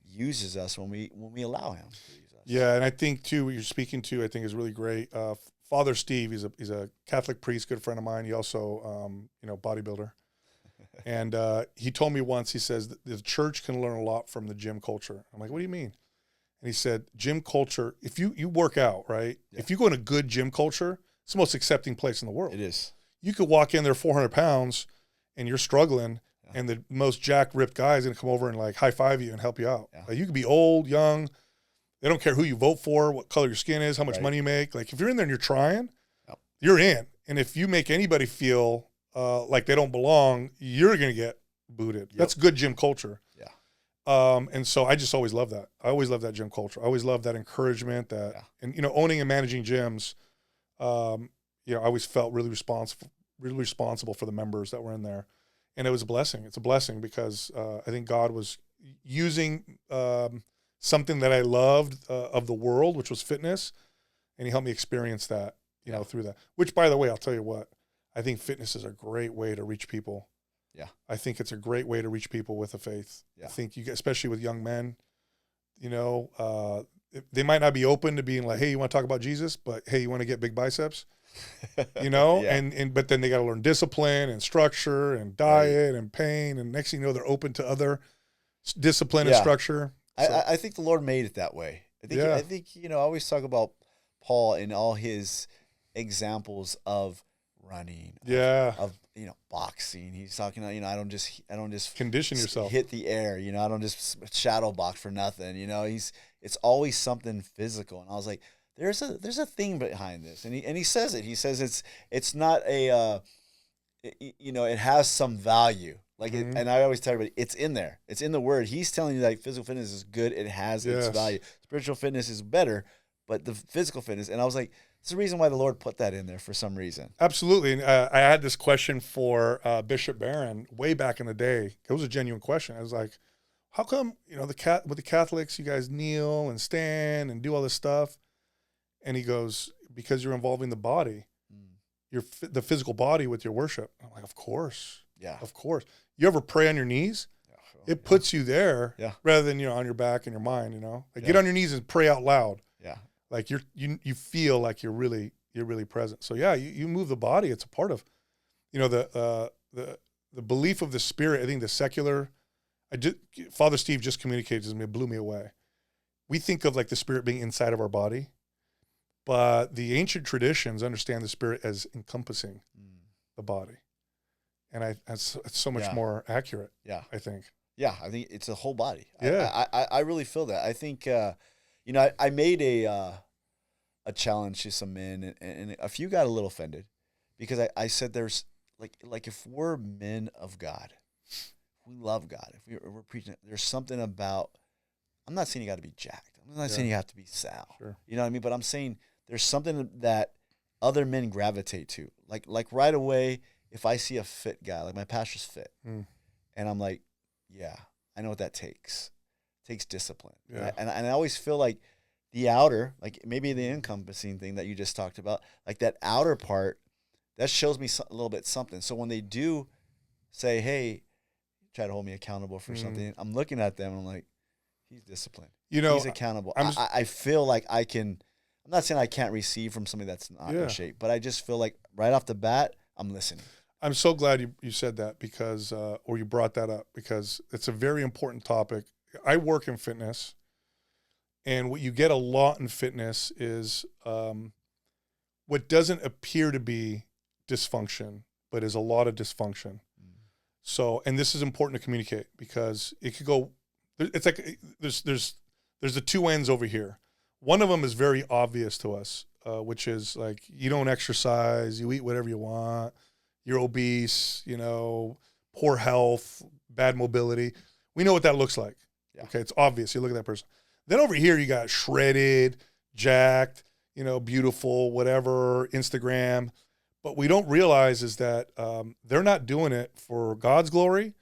uses us when we allow him to use us. Yeah, and I think too what you're speaking to, I think is really great. Father Steve, he's a Catholic priest, good friend of mine. He also, bodybuilder. And he told me once, he says, the church can learn a lot from the gym culture. I'm like, what do you mean? And he said, gym culture, if you work out, right? Yeah. If you go in a good gym culture, it's the most accepting place in the world. It is. You could walk in there 400 pounds and you're struggling, and the most jack ripped guy is going to come over and like high five you and help you out. Yeah. Like, you could be old, young. They don't care who you vote for, what color your skin is, how much money you make. Like, if you're in there and you're trying, you're in. And if you make anybody feel like they don't belong, you're going to get booted. That's good gym culture. Yeah. And so I just always love that. I always love that gym culture. I always love that encouragement, and owning and managing gyms. I always felt really responsible for the members that were in there, and it was a blessing. It's a blessing because I think God was using something that I loved of the world, which was fitness, and He helped me experience that, through that. Which, by the way, I'll tell you what, I think fitness is a great way to reach people. Yeah, I think it's a great way to reach people with a faith. Yeah. I think especially with young men, they might not be open to being like, hey, you want to talk about Jesus, but hey, you want to get big biceps, but then they got to learn discipline and structure and diet and pain, and next thing you know, they're open to other discipline and structure. So. I think the Lord made it that way. I think I always talk about Paul and all his examples of running, of boxing. He's talking about, I don't just condition yourself, hit the air, I don't just shadow box for nothing. It's always something physical. And I was like, there's a thing behind this. And he says it. He says it's not a it has some value. Like and I always tell everybody, it's in there. It's in the word. He's telling you that physical fitness is good. It has its value. Spiritual fitness is better, but the physical fitness, and I was like, it's the reason why the Lord put that in there for some reason. Absolutely. And I had this question for Bishop Barron way back in the day. It was a genuine question. I was like, how come, with the Catholics, you guys kneel and stand and do all this stuff? And he goes, because you're involving the body, the physical body with your worship. I'm like, of course. Yeah. Of course. You ever pray on your knees? It puts you there rather than, on your back and your mind, Like, get on your knees and pray out loud. Yeah. Like you feel like you're really present. So you move the body. It's a part of, the belief of the Spirit. I think the secular, Father Steve just communicated to me. It blew me away. We think of like the Spirit being inside of our body, but the ancient traditions understand the Spirit as encompassing the body, and it's so much more accurate. Yeah, I think. Yeah, I think it's a whole body. Yeah, I really feel that. I think. I made a challenge to some men, and a few got a little offended because I said there's like if we're men of God, we love God. If we're preaching, there's something about. I'm not saying you got to be jacked. I'm not saying you have to be Sal. Sure. You know what I mean? But I'm saying there's something that other men gravitate to. Like right away, if I see a fit guy, like my pastor's fit, and I'm like, yeah, I know what that takes. Takes discipline. Yeah. And I always feel like the outer, like maybe the encompassing thing that you just talked about, like that outer part, that shows me a little bit something. So when they do say, hey, try to hold me accountable for something, I'm looking at them and I'm like, he's disciplined. He's accountable. I feel like I can, I'm not saying I can't receive from somebody that's not in shape, but I just feel like right off the bat, I'm listening. I'm so glad you said that because, or you brought that up because it's a very important topic. I work in fitness, and what you get a lot in fitness is what doesn't appear to be dysfunction, but is a lot of dysfunction. So, and this is important to communicate because it could go. It's like there's the two ends over here. One of them is very obvious to us, which is like you don't exercise, you eat whatever you want, you're obese, poor health, bad mobility. We know what that looks like. Yeah. Okay, it's obvious. You look at that person. Then over here, you got shredded, jacked, beautiful, whatever, Instagram. But we don't realize is that they're not doing it for God's glory.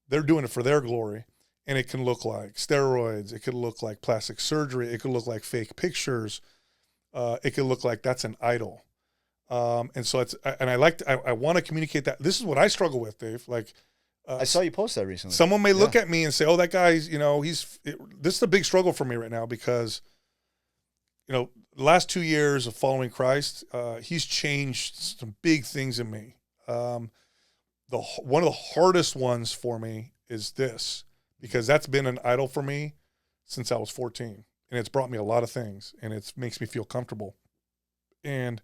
They're doing it for their glory. And it can look like steroids. It could look like plastic surgery. It could look like fake pictures. It could look like that's an idol. And so I want to communicate that. This is what I struggle with, Dave. Like, I saw you post that recently. Someone may look at me and say, oh, that guy's, this is a big struggle for me right now because the last 2 years of following Christ, he's changed some big things in me. One of the hardest ones for me is this, because that's been an idol for me since I was 14, and it's brought me a lot of things, and it makes me feel comfortable, and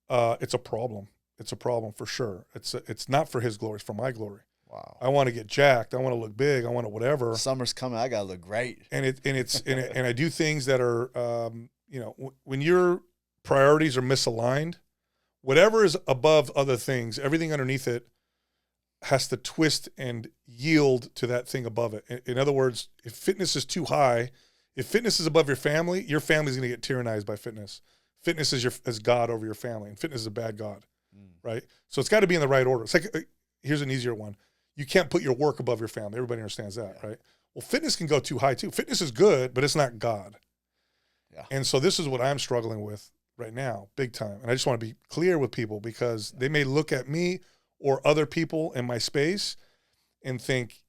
it's a problem. It's a problem for sure. It's not for his glory; it's for my glory. Wow. I want to get jacked. I want to look big. I want to whatever. Summer's coming. I gotta look great. And I do things that are, when your priorities are misaligned, whatever is above other things, everything underneath it has to twist and yield to that thing above it. In other words, if fitness is too high, if fitness is above your family's going to get tyrannized by fitness. Fitness is God over your family, and fitness is a bad God, right? So it's got to be in the right order. It's like, here's an easier one. You can't put your work above your family. Everybody understands that, right? Well, fitness can go too high too. Fitness is good, but it's not God. Yeah. And so this is what I'm struggling with right now, big time. And I just want to be clear with people, because they may look at me or other people in my space and think,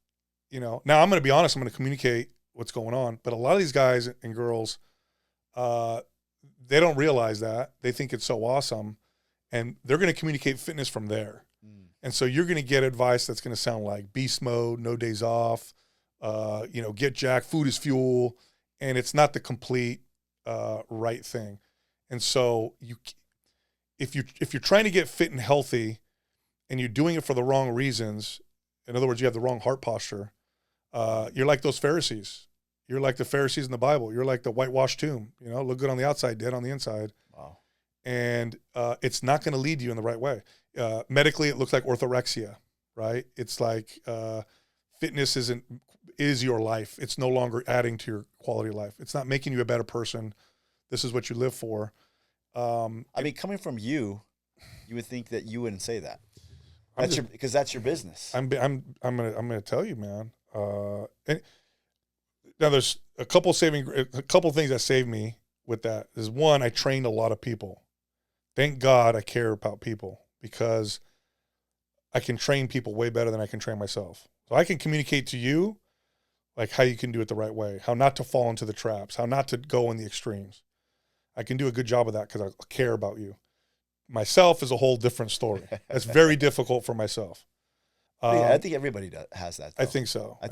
now I'm going to be honest, I'm going to communicate what's going on. But a lot of these guys and girls, they don't realize that. They think it's so awesome, and they're going to communicate fitness from there. And so you're going to get advice that's going to sound like beast mode, no days off, get jacked, food is fuel, and it's not the complete right thing. And so if you're trying to get fit and healthy, and you're doing it for the wrong reasons, in other words, you have the wrong heart posture, you're like those Pharisees. You're like the Pharisees in the Bible. You're like the whitewashed tomb. Look good on the outside, dead on the inside. Wow. And it's not going to lead you in the right way. Medically, it looks like orthorexia, right? It's like fitness is your life. It's no longer adding to your quality of life. It's not making you a better person. This is what you live for. Coming from you would think that you wouldn't say that. Because that's your business. I'm gonna tell you, man. And now there's a couple things that saved me with that. Is one, I trained a lot of people. Thank God I care about people, because I can train people way better than I can train myself. So I can communicate to you like how you can do it the right way, how not to fall into the traps, how not to go in the extremes. I can do a good job of that because I care about you. Myself is a whole different story. That's very difficult for myself. I think everybody has that, though. I think so. I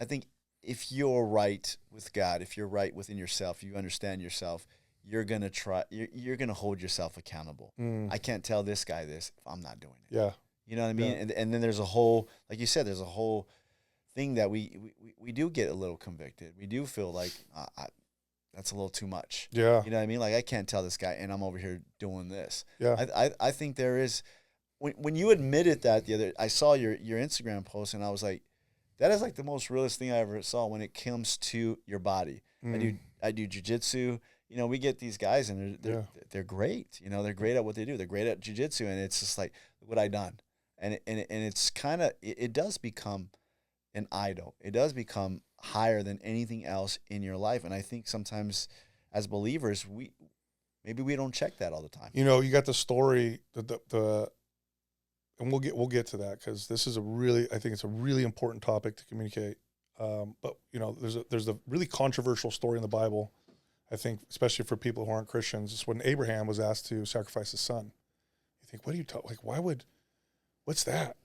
think if you're right with God, if you're right within yourself, you understand yourself, you're gonna hold yourself accountable. I can't tell this guy this if I'm not doing it. Yeah. You know what I mean? Yeah. And then there's a whole, like you said, there's a whole thing that we do get a little convicted. We do feel like that's a little too much. Yeah. You know what I mean? Like, I can't tell this guy, and I'm over here doing this. Yeah. I think there is, when you admitted that I saw your Instagram post, and I was like, that is like the most realist thing I ever saw when it comes to your body. I do jiu-jitsu. We get these guys, and they're great. They're great at what they do. They're great at jiu-jitsu, and it's just like, look what I done. And it's kind of, it does become an idol. It does become higher than anything else in your life. And I think sometimes as believers, maybe we don't check that all the time. You got the story, and we'll get to that, because this is I think it's a really important topic to communicate. But there's a really controversial story in the Bible, I think, especially for people who aren't Christians. It's when Abraham was asked to sacrifice his son. You think, what are you talking? Like, what's that?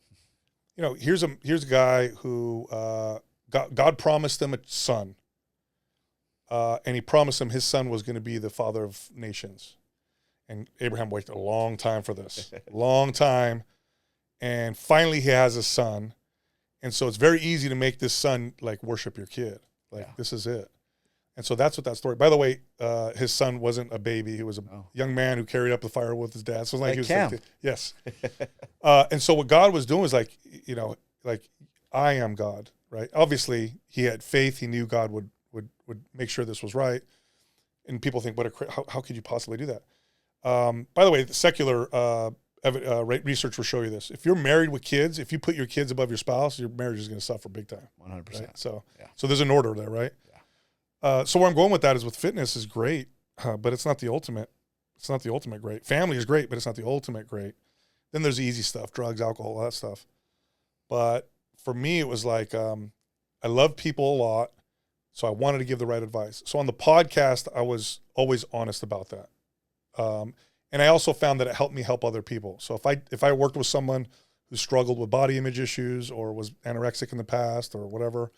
Here's a guy who God promised him a son, and he promised him his son was going to be the father of nations. And Abraham waited a long time for this, long time. And finally he has a son. And so it's very easy to make this son like worship your kid. Like, this is it. And so that's what that story, by the way, his son wasn't a baby. He was a young man who carried up the fire with his dad. So it's like he was 15. Yes. And so what God was doing was like, I am God, right? Obviously he had faith. He knew God would make sure this was right. And people think, how could you possibly do that? By the way, the secular research will show you this. If you're married with kids, if you put your kids above your spouse, your marriage is going to suffer big time. 100%. Right? So there's an order there, right? Yeah. So where I'm going with that is with fitness is great, but it's not the ultimate. It's not the ultimate great. Family is great, but it's not the ultimate great. Then there's the easy stuff, drugs, alcohol, all that stuff. But for me, it was like, I love people a lot, So I wanted to give the right advice. So on the podcast, I was always honest about that. And I also found that it helped me help other people. So if I worked with someone who struggled with body image issues or was anorexic in the past or whatever,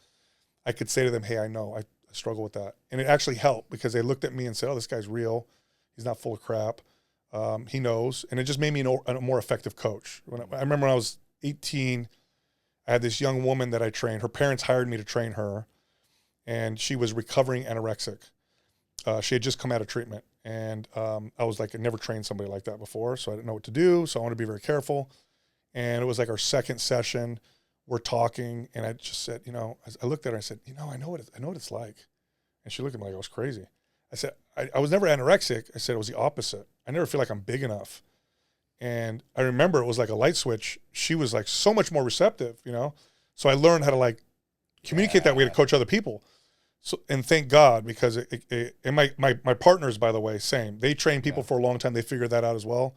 I could say to them, hey, I know I struggle with that. And it actually helped because they looked at me and said, oh, this guy's real. He's not full of crap. He knows. And it just made me a more effective coach. I remember when I was 18, I had this young woman that I trained. Her parents hired me to train her, and she was recovering anorexic. She had just come out of treatment. And I was like, I never trained somebody like that before, so I didn't know what to do. So I wanted to be very careful. And it was like our second session. We're talking, and I just said, I looked at her and I said, I know what it's like. And she looked at me like I was crazy. I said, I was never anorexic. I said it was the opposite. I never feel like I'm big enough. And I remember it was like a light switch. She was like so much more receptive, So I learned how to like communicate that way to coach other people. So, and thank God, because and my partners, by the way, same. They train people for a long time. They figured that out as well.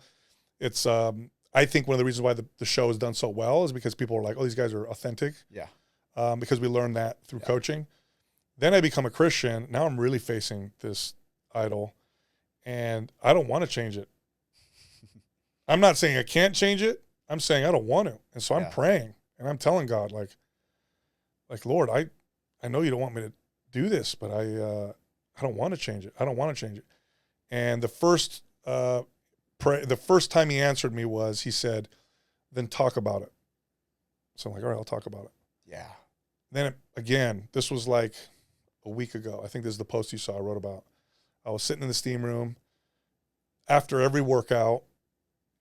It's I think one of the reasons why the show has done so well is because people are like, oh, these guys are authentic. Yeah. Because we learned that through coaching. Then I become a Christian. Now I'm really facing this idol, and I don't want to change it. I'm not saying I can't change it. I'm saying I don't want to. And so I'm praying, and I'm telling God, like Lord, I know you don't want me to do this, but I don't want to change it. I don't want to change it. And the first time he answered me was, he said, then talk about it. So I'm like, all right, I'll talk about it. Yeah. Then again, this was like a week ago. I think this is the post you saw I wrote about. I was sitting in the steam room. After every workout,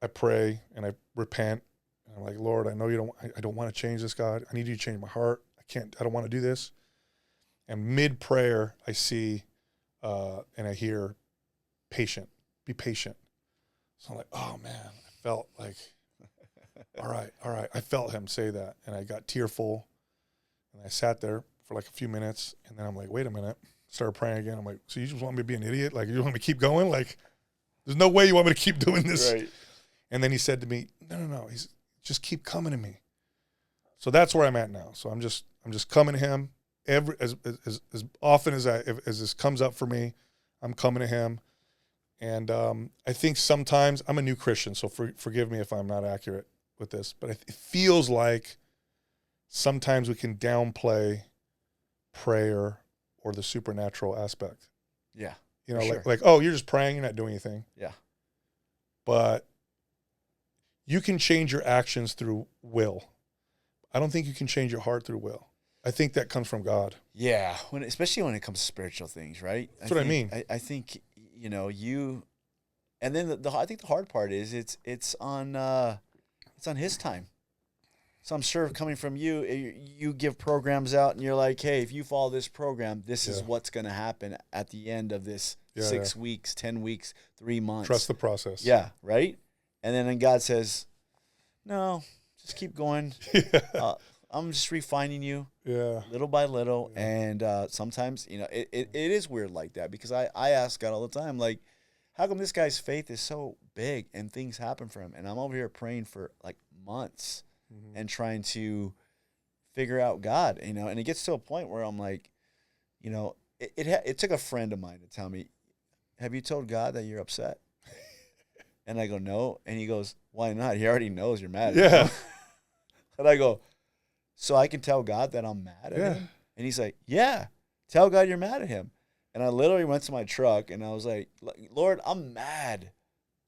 I pray and I repent. And I'm like, Lord, I know I don't want to change this, God. I need you to change my heart. I don't want to do this. And mid-prayer, I see and I hear, be patient. So I'm like, oh, man, I felt like, all right. I felt him say that, and I got tearful, and I sat there for like a few minutes, and then I'm like, wait a minute. Started praying again. I'm like, so you just want me to be an idiot? Like, you want me to keep going? Like, there's no way you want me to keep doing this. Right. And then he said to me, no. Just keep coming to me. So that's where I'm at now. So I'm just coming to him. As often as this comes up for me, I'm coming to him. And I think sometimes I'm a new Christian, so forgive me if I'm not accurate with this, but it feels like sometimes we can downplay prayer or the supernatural aspect. Yeah. Like, oh, you're just praying, you're not doing anything. Yeah. But you can change your actions through will. I don't think you can change your heart through will. I think that comes from God. Yeah, especially when it comes to spiritual things, right? That's what I mean. I think you, and then I think the hard part is it's on his time. So I'm sure coming from you, you give programs out and you're like, hey, if you follow this program, this is what's going to happen at the end of this 6 weeks, 10 weeks, 3 months. Trust the process. Yeah, right? And then God says, no, just keep going. I'm just refining you little by little. Yeah. And sometimes, it is weird like that because I ask God all the time, like, how come this guy's faith is so big and things happen for him? And I'm over here praying for like months and trying to figure out God, and it gets to a point where I'm like, it took a friend of mine to tell me, have you told God that you're upset? And I go, no. And he goes, why not? He already knows you're mad at him. And I go, so I can tell God that I'm mad at him? And he's like, yeah, tell God you're mad at him. And I literally went to my truck and I was like, Lord, I'm mad.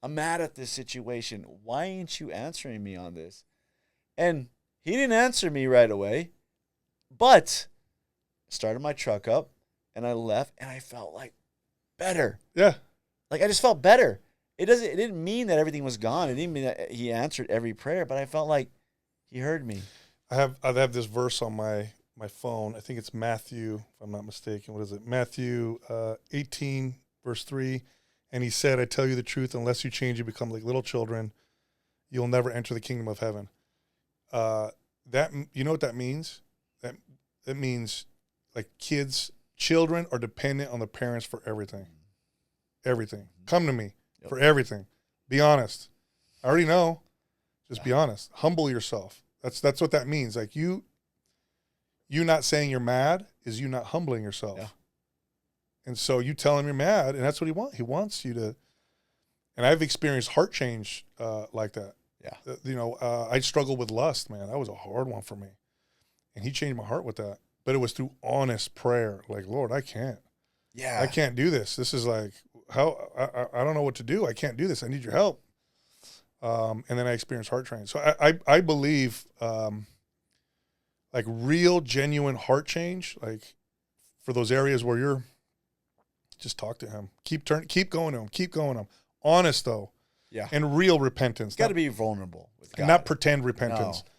I'm mad at this situation. Why ain't you answering me on this? And he didn't answer me right away, but I started my truck up and I left and I felt like better. Yeah. Like I just felt better. It didn't mean that everything was gone. It didn't mean that he answered every prayer, but I felt like he heard me. I have this verse on my phone. I think it's Matthew, if I'm not mistaken. What is it? Matthew 18, verse 3. And he said, I tell you the truth, unless you change, you become like little children. You'll never enter the kingdom of heaven. You know what that means? That means like children are dependent on the parents for everything. Everything. Come to me for everything. Be honest. I already know. Just be honest. Humble yourself. That's what that means. Like you not saying you're mad is you not humbling yourself. Yeah. And so you tell him you're mad, and that's what he wants. He wants you to. And I've experienced heart change like that. Yeah. I struggled with lust, man. That was a hard one for me. And he changed my heart with that. But it was through honest prayer. Like, Lord, I can't. Yeah. I can't do this. This is like, I don't know what to do. I can't do this. I need your help. And then I experienced heart change. So I believe like real, genuine heart change, like for those areas where you're, just talk to him. Keep going to him. Keep going to him. Honest though. Yeah. And real repentance. Got to be vulnerable with God. Not pretend repentance. No.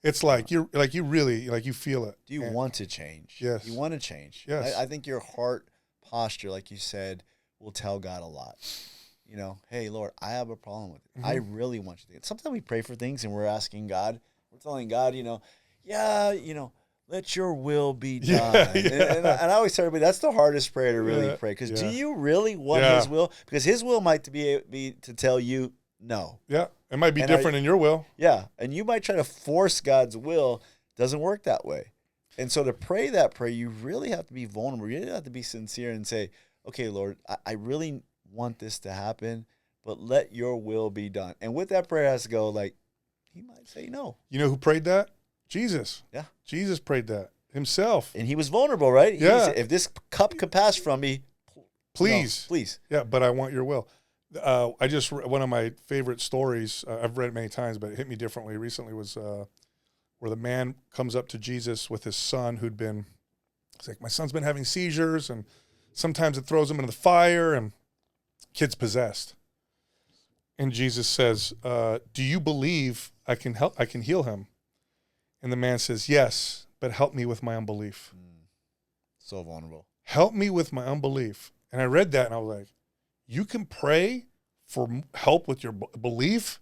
It's like you really like you feel it. Do you want to change? Yes. You want to change. Yes. I think your heart posture, like you said, will tell God a lot. You know, hey, Lord, I have a problem with it. I really want you to. Sometimes we pray for things and we're asking God, we're telling God, let your will be done. And I always tell everybody that's the hardest prayer to really pray. Because do you really want his will? Because his will might be to tell you no. Yeah. It might be different in your will. Yeah. And you might try to force God's will. Doesn't work that way. And so to pray that prayer, you really have to be vulnerable. You really have to be sincere and say, okay, Lord, I really want this to happen, but let your will be done. And with that prayer has to go, like, he might say no. You know who prayed that? Jesus. Yeah. Jesus prayed that himself. And he was vulnerable, right? He Yeah. said, if this cup could pass from me, please. No, please. Yeah, but I want your will. One of my favorite stories, I've read it many times, but it hit me differently recently, was where the man comes up to Jesus with his son he's like, my son's been having seizures, and sometimes it throws him into the fire, and kid's possessed. And Jesus says, do you believe I can heal him? And the man says, yes, but help me with my unbelief. So vulnerable. Help me with my unbelief. And I read that and I was like, you can pray for help with your belief?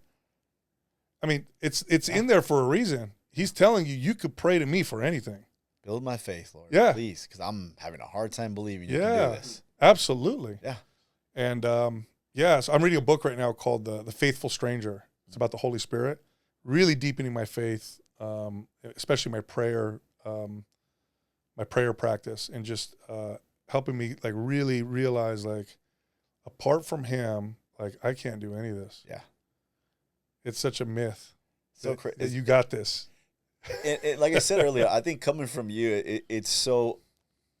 I mean, it's in there for a reason. He's telling you could pray to me for anything. Build my faith, Lord. Yeah. Please, because I'm having a hard time believing you can do this. Absolutely. Yeah. And so I'm reading a book right now called The Faithful Stranger. It's about the Holy Spirit, really deepening my faith, especially my prayer practice, and just helping me like really realize, like, apart from him, like, I can't do any of this. Yeah. It's such a myth. So that you got this. Like I said earlier, I think coming from you, it's so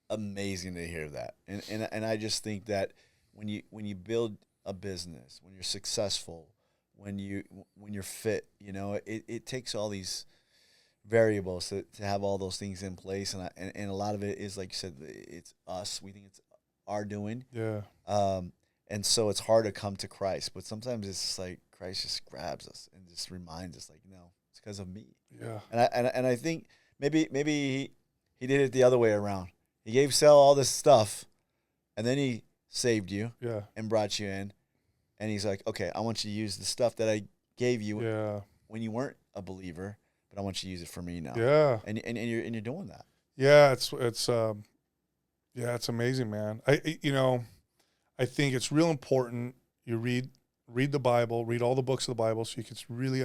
amazing to hear that. And I just think that when you build a business, when you're successful, when you're fit, it takes all these variables to have all those things in place, and a lot of it is, like you said, it's us. We think it's our doing. Yeah. And so it's hard to come to Christ, but sometimes it's just like Christ just grabs us and just reminds us, like, it's because of me. Yeah. And I think maybe he did it the other way around. He gave Sal all this stuff, and then he saved you. Yeah. And brought you in, and he's like, okay, I want you to use the stuff that I gave you when you weren't a believer, but I want you to use it for me now. Yeah. And you're doing that. Yeah, it's amazing, man. I think it's real important you read the Bible, read all the books of the Bible, so you can really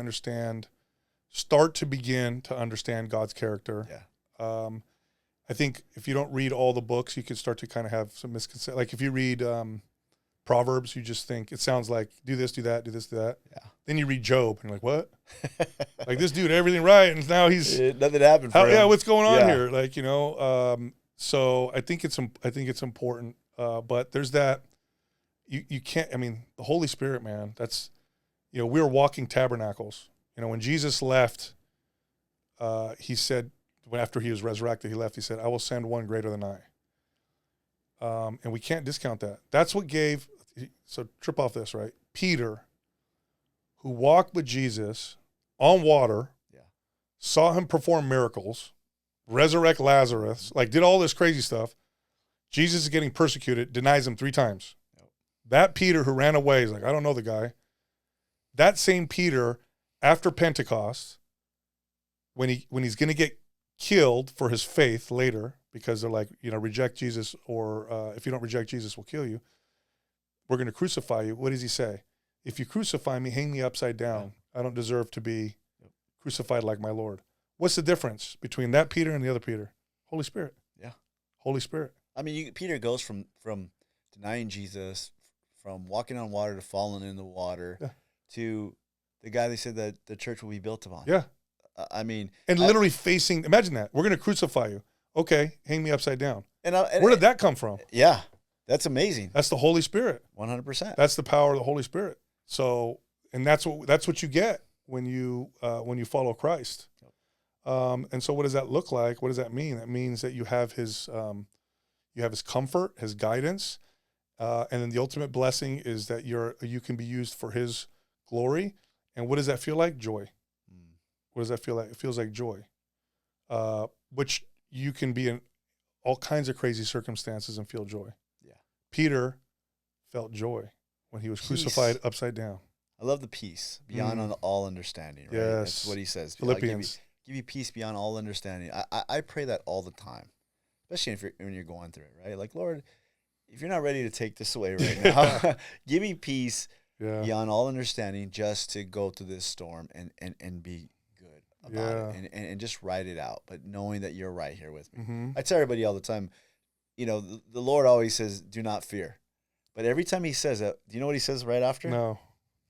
start to begin to understand God's character. Yeah. I think if you don't read all the books, you can start to kind of have some misconceptions. Like if you read Proverbs, you just think it sounds like do this, do that, do this, do that. Yeah. Then you read Job, and you're like, what? Like, this dude, everything right, and now he's nothing happened for him. Yeah, what's going on here? Like, so I think it's important. But there's that. You can't. I mean, the Holy Spirit, man. That's we're walking tabernacles. When Jesus left, he said, after he was resurrected, he left. He said, "I will send one greater than I." And we can't discount that. That's what gave. So trip off this, right? Peter, who walked with Jesus on water, saw him perform miracles, resurrect Lazarus, like did all this crazy stuff. Jesus is getting persecuted, denies him 3 times. That Peter who ran away is like, I don't know the guy. That same Peter, after Pentecost, when he's going to get killed for his faith later, because they're like, reject Jesus, or if you don't reject Jesus, we'll kill you. We're going to crucify you. What does he say? If you crucify me, hang me upside down. I don't deserve to be crucified like my Lord. What's the difference between that Peter and the other Peter? Holy Spirit. Yeah. Holy Spirit. I mean, Peter goes from denying Jesus, from walking on water to falling in the water, to the guy they said that the church will be built upon. Yeah. I mean, and literally facing. Imagine that. We're going to crucify you. Okay, hang me upside down. And where did that come from? Yeah, that's amazing. That's the Holy Spirit. 100%. That's the power of the Holy Spirit. So, and that's what you get when you follow Christ. And so, what does that look like? What does that mean? That means that you have His comfort, His guidance, and then the ultimate blessing is that you can be used for His glory. And what does that feel like? Joy. What does that feel like? It feels like joy, which you can be in all kinds of crazy circumstances and feel joy. Yeah. Peter felt joy when he was crucified upside down. I love the peace beyond all understanding. Right? Yes. That's what he says. Philippians. Give you peace beyond all understanding. I pray that all the time, especially when you're going through it, right? Like, Lord, if you're not ready to take this away right now, give me peace beyond all understanding just to go through this storm and be good about it and just ride it out, but knowing that you're right here with me. Mm-hmm. I tell everybody all the time, the Lord always says, do not fear. But every time he says that, do you know what he says right after? No.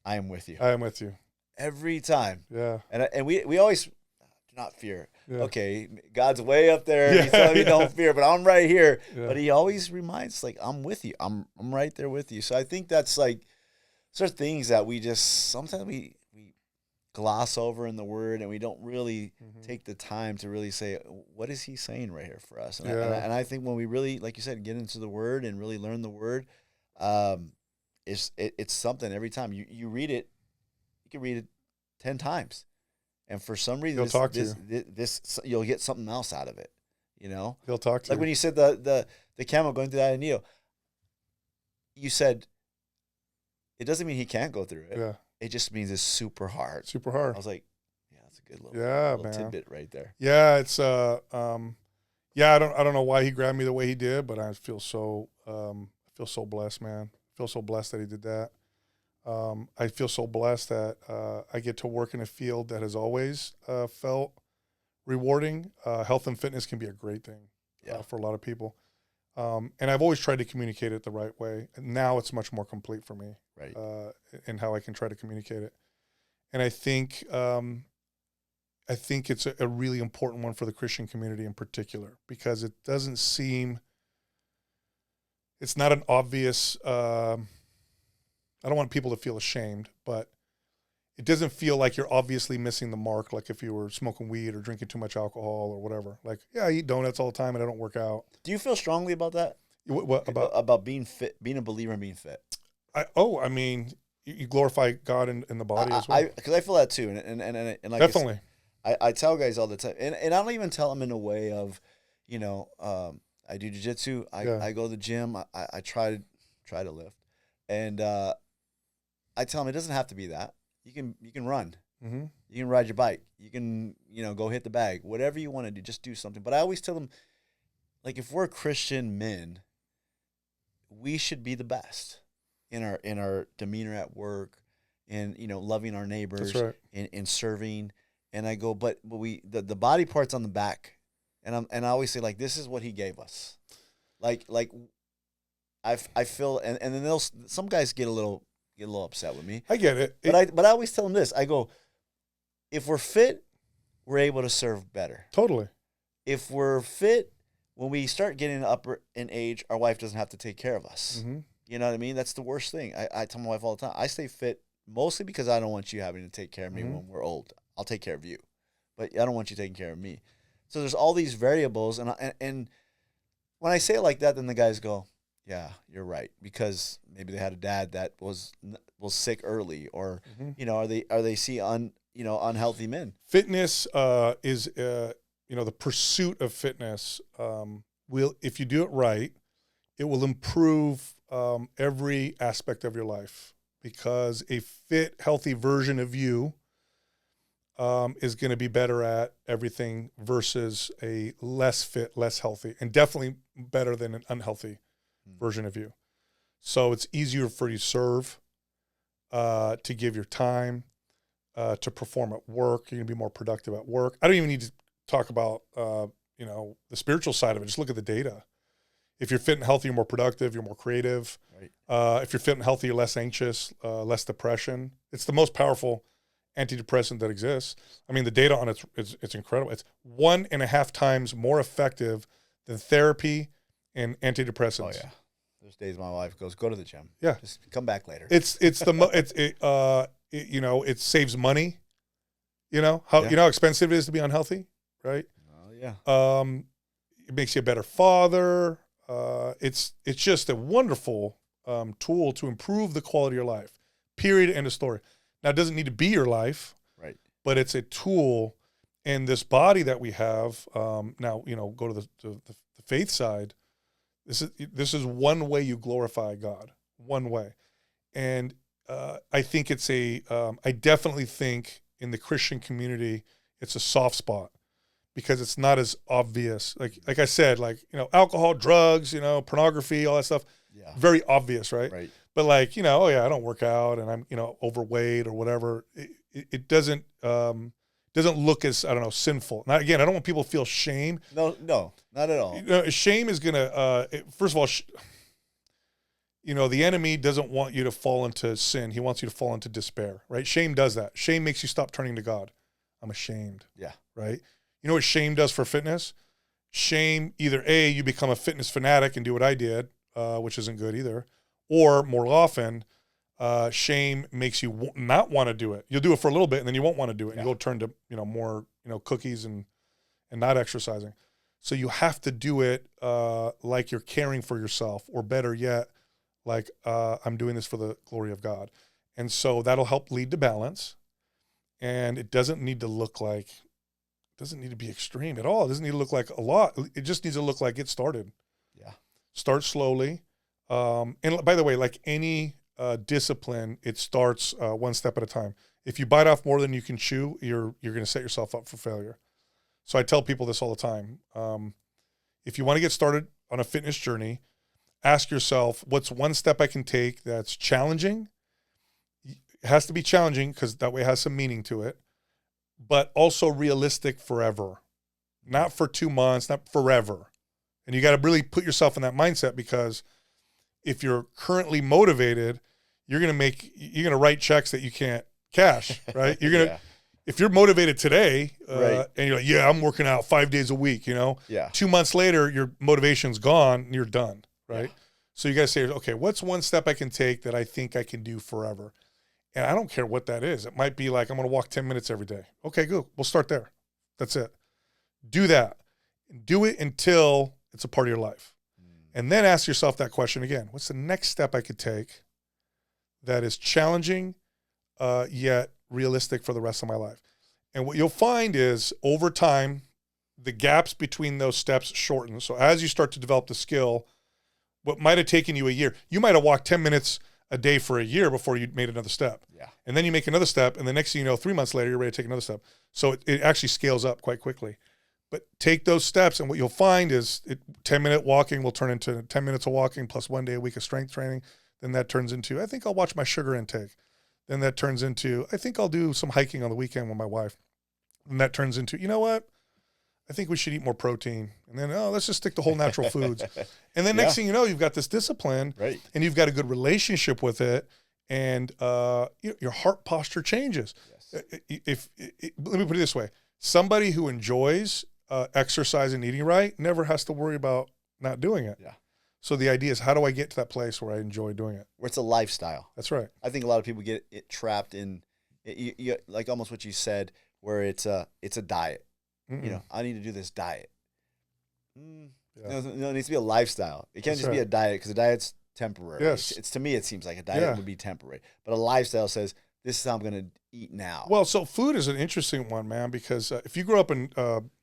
I am with you. I am with you. Every time. Yeah. And we always, do not fear. Yeah. Okay, God's way up there. He's telling me don't fear, but I'm right here. Yeah. But he always reminds, like, I'm with you. I'm right there with you. So I think that's like, sort of things that we just, sometimes we gloss over in the word and we don't really take the time to really say, what is he saying right here for us? And I think when we really, like you said, get into the word and really learn the word, it's something every time you read it, you can read it 10 times. And for some reason, you'll get something else out of it, He'll talk to you. Like when you said the camel going through that anillo, you said, it doesn't mean he can't go through it. Yeah. It just means it's super hard. Super hard. I was like, yeah, that's a good little man. tidbit right there. Yeah, it's I don't know why he grabbed me the way he did, but I feel so blessed, man. I feel so blessed that he did that. I feel so blessed that I get to work in a field that has always felt rewarding. Health and fitness can be a great thing for a lot of people. And I've always tried to communicate it the right way. And now it's much more complete for me, right? In how I can try to communicate it. And I think it's a really important one for the Christian community in particular, because it doesn't seem, it's not an obvious, I don't want people to feel ashamed, but it doesn't feel like you're obviously missing the mark, like if you were smoking weed or drinking too much alcohol or whatever. Like, I eat donuts all the time and I don't work out. Do you feel strongly about that? What about being fit, being a believer and being fit? I mean, you glorify God in the body as well. Because I feel that too, and like definitely. I tell guys all the time, and I don't even tell them in a way of, I do jiu-jitsu, I go to the gym, I try to lift, and I tell them it doesn't have to be that. You can run, you can ride your bike, you can go hit the bag, whatever you want to do, just do something. But I always tell them, like, if we're Christian men, we should be the best in our demeanor at work, and loving our neighbors, That's right. in serving. And I go, but the body part's on the back, and I always say, like, this is what he gave us, like I feel, and then some guys get a little upset with me. I get it. But I always tell them this. I go, if we're fit, we're able to serve better. Totally. If we're fit, when we start getting up in age, our wife doesn't have to take care of us. Mm-hmm. You know what I mean? That's the worst thing. I tell my wife all the time, I stay fit mostly because I don't want you having to take care of me when we're old. I'll take care of you, but I don't want you taking care of me. So there's all these variables, and when I say it like that, then the guys go, yeah, you're right, because maybe they had a dad that was sick early, or are they see unhealthy men. Fitness is the pursuit of fitness will, if you do it right, it will improve every aspect of your life, because a fit, healthy version of you is going to be better at everything versus a less fit, less healthy, and definitely better than an unhealthy version of you. So it's easier for you to serve, to give your time, to perform at work. You're going to be more productive at work. I don't even need to talk about, the spiritual side of it. Just look at the data. If you're fit and healthy, you're more productive, you're more creative. Right. If you're fit and healthy, you're less anxious, less depression. It's the most powerful antidepressant that exists. I mean, the data on it's incredible. It's 1.5 times more effective than therapy and antidepressants. Oh yeah. There's days my wife goes, go to the gym. Yeah. Just come back later. It saves money. You know how expensive it is to be unhealthy, right? Oh yeah. It makes you a better father. It's just a wonderful tool to improve the quality of your life. Period. End of story. Now, it doesn't need to be your life, right? But it's a tool. And this body that we have now, go to the faith side. This is one way you glorify God. One way, and I think it's I definitely think in the Christian community it's a soft spot because it's not as obvious. Like I said, alcohol, drugs, pornography, all that stuff. Yeah. Very obvious, right? Right. But I don't work out and I'm overweight or whatever. It doesn't look as, I don't know, sinful. Now, again, I don't want people to feel shame. No, not at all. Shame is going to, first of all, the enemy doesn't want you to fall into sin. He wants you to fall into despair, right? Shame does that. Shame makes you stop turning to God. I'm ashamed. Yeah. Right? You know what shame does for fitness? Shame, either A, you become a fitness fanatic and do what I did, which isn't good either, or more often, shame makes you not want to do it. You'll do it for a little bit and then you won't want to do it. And you'll turn to, more, cookies and not exercising. So you have to do it like you're caring for yourself, or better yet, like I'm doing this for the glory of God. And so that'll help lead to balance. And it doesn't need to be extreme at all. It doesn't need to look like a lot. It just needs to look like it started. Yeah. Start slowly. And by the way, like any discipline, it starts one step at a time. If you bite off more than you can chew, you're going to set yourself up for failure. So I tell people this all the time. If you want to get started on a fitness journey, ask yourself, what's one step I can take that's challenging? It has to be challenging because that way it has some meaning to it, but also realistic forever. Not for 2 months, not forever. And you got to really put yourself in that mindset, because if you're currently motivated, you're going to write checks that you can't cash, right? You're going to, if you're motivated today right. and you're like, yeah, I'm working out 5 days a week, 2 months later, your motivation's gone and you're done, right? Yeah. So you got to say, okay, what's one step I can take that I think I can do forever? And I don't care what that is. It might be like, I'm going to walk 10 minutes every day. Okay, good. We'll start there. That's it. Do that. Do it until it's a part of your life. And then ask yourself that question again. What's the next step I could take that is challenging, yet realistic for the rest of my life? And what you'll find is, over time, the gaps between those steps shorten. So as you start to develop the skill, what might have taken you a year, you might have walked 10 minutes a day for a year before you made another step. Yeah. And then you make another step, and the next thing you know, 3 months later, you're ready to take another step. So it actually scales up quite quickly. But take those steps, and what you'll find is 10-minute walking will turn into 10 minutes of walking plus 1 day a week of strength training. Then that turns into, I think I'll watch my sugar intake. Then that turns into, I think I'll do some hiking on the weekend with my wife. And that turns into, you know what? I think we should eat more protein. And then, let's just stick to whole natural foods. And then next thing you know, you've got this discipline, right, and you've got a good relationship with it, and your heart posture changes. Yes. Let me put it this way. Somebody who enjoys exercise and eating right never has to worry about not doing it. Yeah. So the idea is, how do I get to that place where I enjoy doing it? Where it's a lifestyle. That's right. I think a lot of people get it trapped in, like almost what you said, where it's a diet. Mm-mm. I need to do this diet. Yeah. No, it needs to be a lifestyle. It can't That's just be a diet, because a diet's temporary. Yes. It's to me, it seems like a diet would be temporary. But a lifestyle says, this is how I'm going to eat now. Well, so food is an interesting one, man, because if you grow up in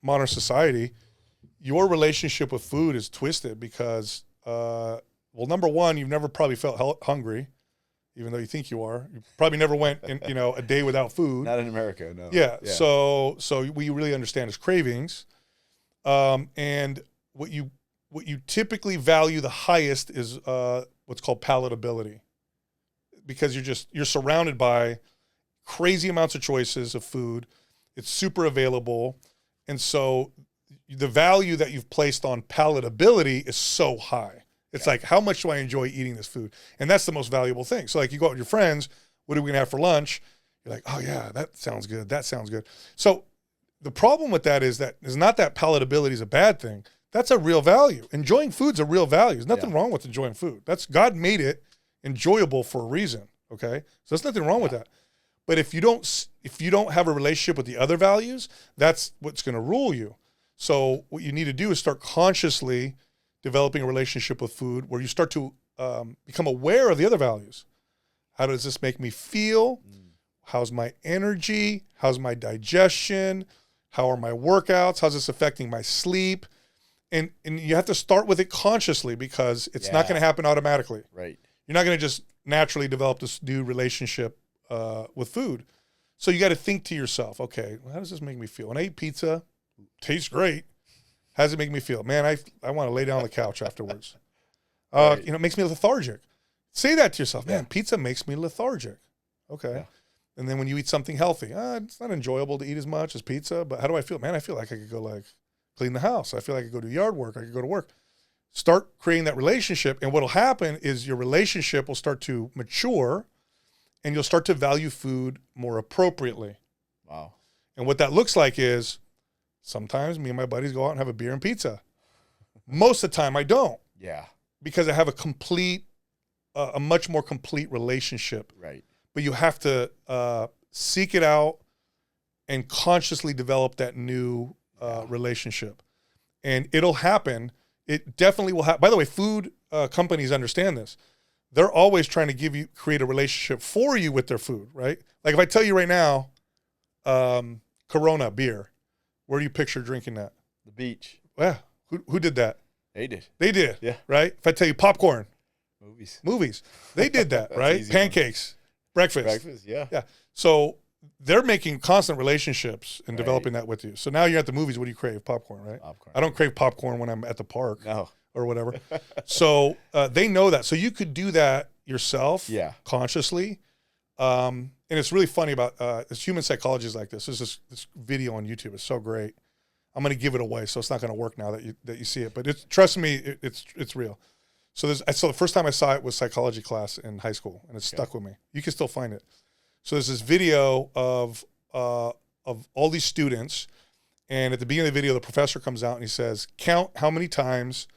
modern society, your relationship with food is twisted because, number one, you've never probably felt hungry, even though you think you are. You probably never went a day without food. Not in America, no. Yeah. So we really understand is cravings, and what you typically value the highest is what's called palatability, because you're surrounded by crazy amounts of choices of food. It's super available, and so the value that you've placed on palatability is so high. It's like, how much do I enjoy eating this food? And that's the most valuable thing. So like you go out with your friends, what are we gonna have for lunch? You're like, oh yeah, that sounds good. That sounds good. So the problem with that is not that palatability is a bad thing. That's a real value. Enjoying food's a real value. There's nothing wrong with enjoying food. God made it enjoyable for a reason. Okay, so there's nothing wrong with that. But if you don't have a relationship with the other values, that's what's going to rule you. So what you need to do is start consciously developing a relationship with food where you start to become aware of the other values. How does this make me feel? How's my energy? How's my digestion? How are my workouts? How's this affecting my sleep? And you have to start with it consciously because it's not going to happen automatically. Right. You're not going to just naturally develop this new relationship with food. So you got to think to yourself, okay, well, how does this make me feel? When I eat pizza, tastes great. How does it make me feel? Man, I want to lay down on the couch afterwards. Right. It makes me lethargic. Say that to yourself, man, pizza makes me lethargic. Okay. Yeah. And then when you eat something healthy, it's not enjoyable to eat as much as pizza, but how do I feel? Man, I feel like I could go clean the house. I feel like I could go do yard work. I could go to work. Start creating that relationship. And what'll happen is your relationship will start to mature and you'll start to value food more appropriately. Wow. And what that looks like is sometimes me and my buddies go out and have a beer and pizza. Most of the time I don't. Yeah. Because I have a much more complete relationship. Right. But you have to seek it out and consciously develop that new relationship. And it'll happen. It definitely will happen. By the way, food companies understand this. They're always trying to create a relationship for you with their food, right? Like if I tell you right now, Corona beer, where do you picture drinking that? The beach. Yeah. Who did that? They did. They did. Yeah. Right? If I tell you popcorn. Movies. They did that, right? Pancakes. Breakfast. Yeah. Yeah. So they're making constant relationships and developing that with you. So now you're at the movies. What do you crave? Popcorn, right? Popcorn. I don't crave popcorn when I'm at the park. No. Or whatever. So they know that. So you could do that yourself consciously. And it's really funny about it's human psychology is like this. There's this video on YouTube. It's so great. I'm going to give it away, so it's not going to work now that you see it. But trust me, it's real. So the first time I saw it was psychology class in high school, and it stuck with me. You can still find it. So there's this video of all these students, and at the beginning of the video, the professor comes out and he says, count how many times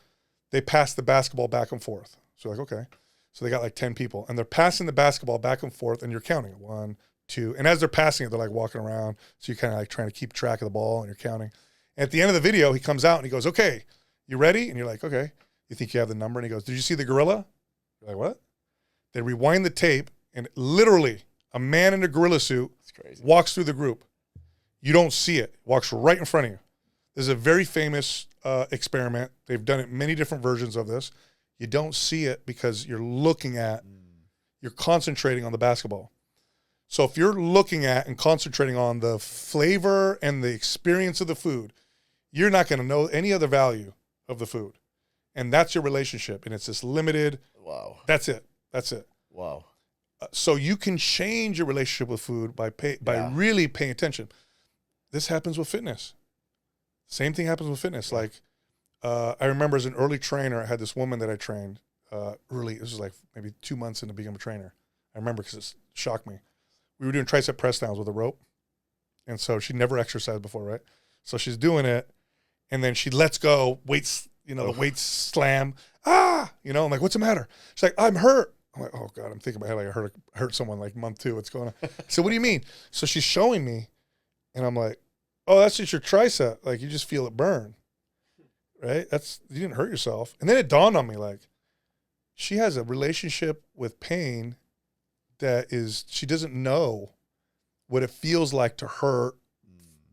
they pass the basketball back and forth. So like, okay. So they got like 10 people, and they're passing the basketball back and forth, and you're counting 1, 2. And as they're passing it, they're like walking around. So you're kind of like trying to keep track of the ball, and you're counting. And at the end of the video, he comes out and he goes, okay, you ready? And you're like, okay. You think you have the number? And he goes, did you see the gorilla? You're like, what? They rewind the tape, and literally a man in a gorilla suit walks through the group. You don't see it. Walks right in front of you. This is a very famous experiment. They've done it many different versions of this. You don't see it because you're concentrating on the basketball. So if you're looking at and concentrating on the flavor and the experience of the food, you're not going to know any other value of the food. And that's your relationship. And it's this limited. Wow. That's it. Wow. So you can change your relationship with food by really paying attention. This happens with fitness. Same thing happens with fitness. Yeah. Like, I remember as an early trainer, I had this woman that I trained early. This was like maybe 2 months into becoming a trainer. I remember because it shocked me. We were doing tricep press downs with a rope. And so she never exercised before, right? So she's doing it. And then she lets go, weights, the weights slam. I'm like, what's the matter? She's like, I'm hurt. I'm like, oh God, I'm thinking in my head like I hurt someone like month 2. What's going on? So what do you mean? So she's showing me. And I'm like, oh, that's just your tricep. Like you just feel it burn. Right? You didn't hurt yourself. And then it dawned on me, like, she has a relationship with pain she doesn't know what it feels like to hurt.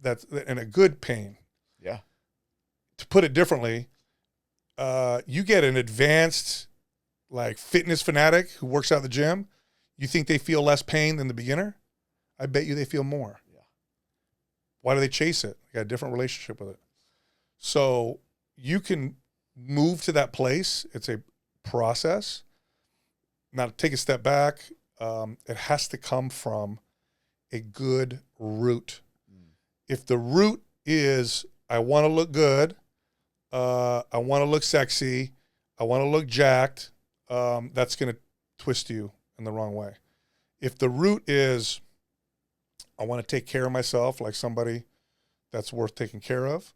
And a good pain. Yeah. To put it differently, you get an advanced, like, fitness fanatic who works out at the gym. You think they feel less pain than the beginner? I bet you they feel more. Yeah. Why do they chase it? They got a different relationship with it. So you can move to that place. It's a process. Now, to take a step back, it has to come from a good root. If the root is I want to look good. I want to look sexy. I want to look jacked. That's going to twist you in the wrong way. If the root is, I want to take care of myself like somebody that's worth taking care of.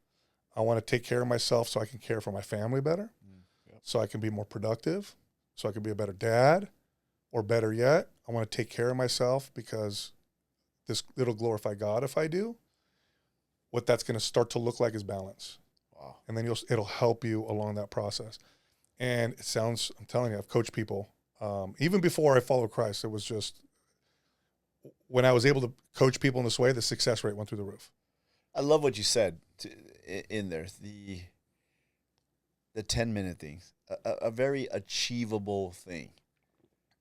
I want to take care of myself so I can care for my family better, so I can be more productive, so I can be a better dad, or better yet, I want to take care of myself because it'll glorify God if I do. What that's going to start to look like is balance. Wow. And then it'll help you along that process. And it sounds, I'm telling you, I've coached people. Even before I followed Christ, it was just, when I was able to coach people in this way, the success rate went through the roof. I love what you said in there. The 10-minute thing, a very achievable thing,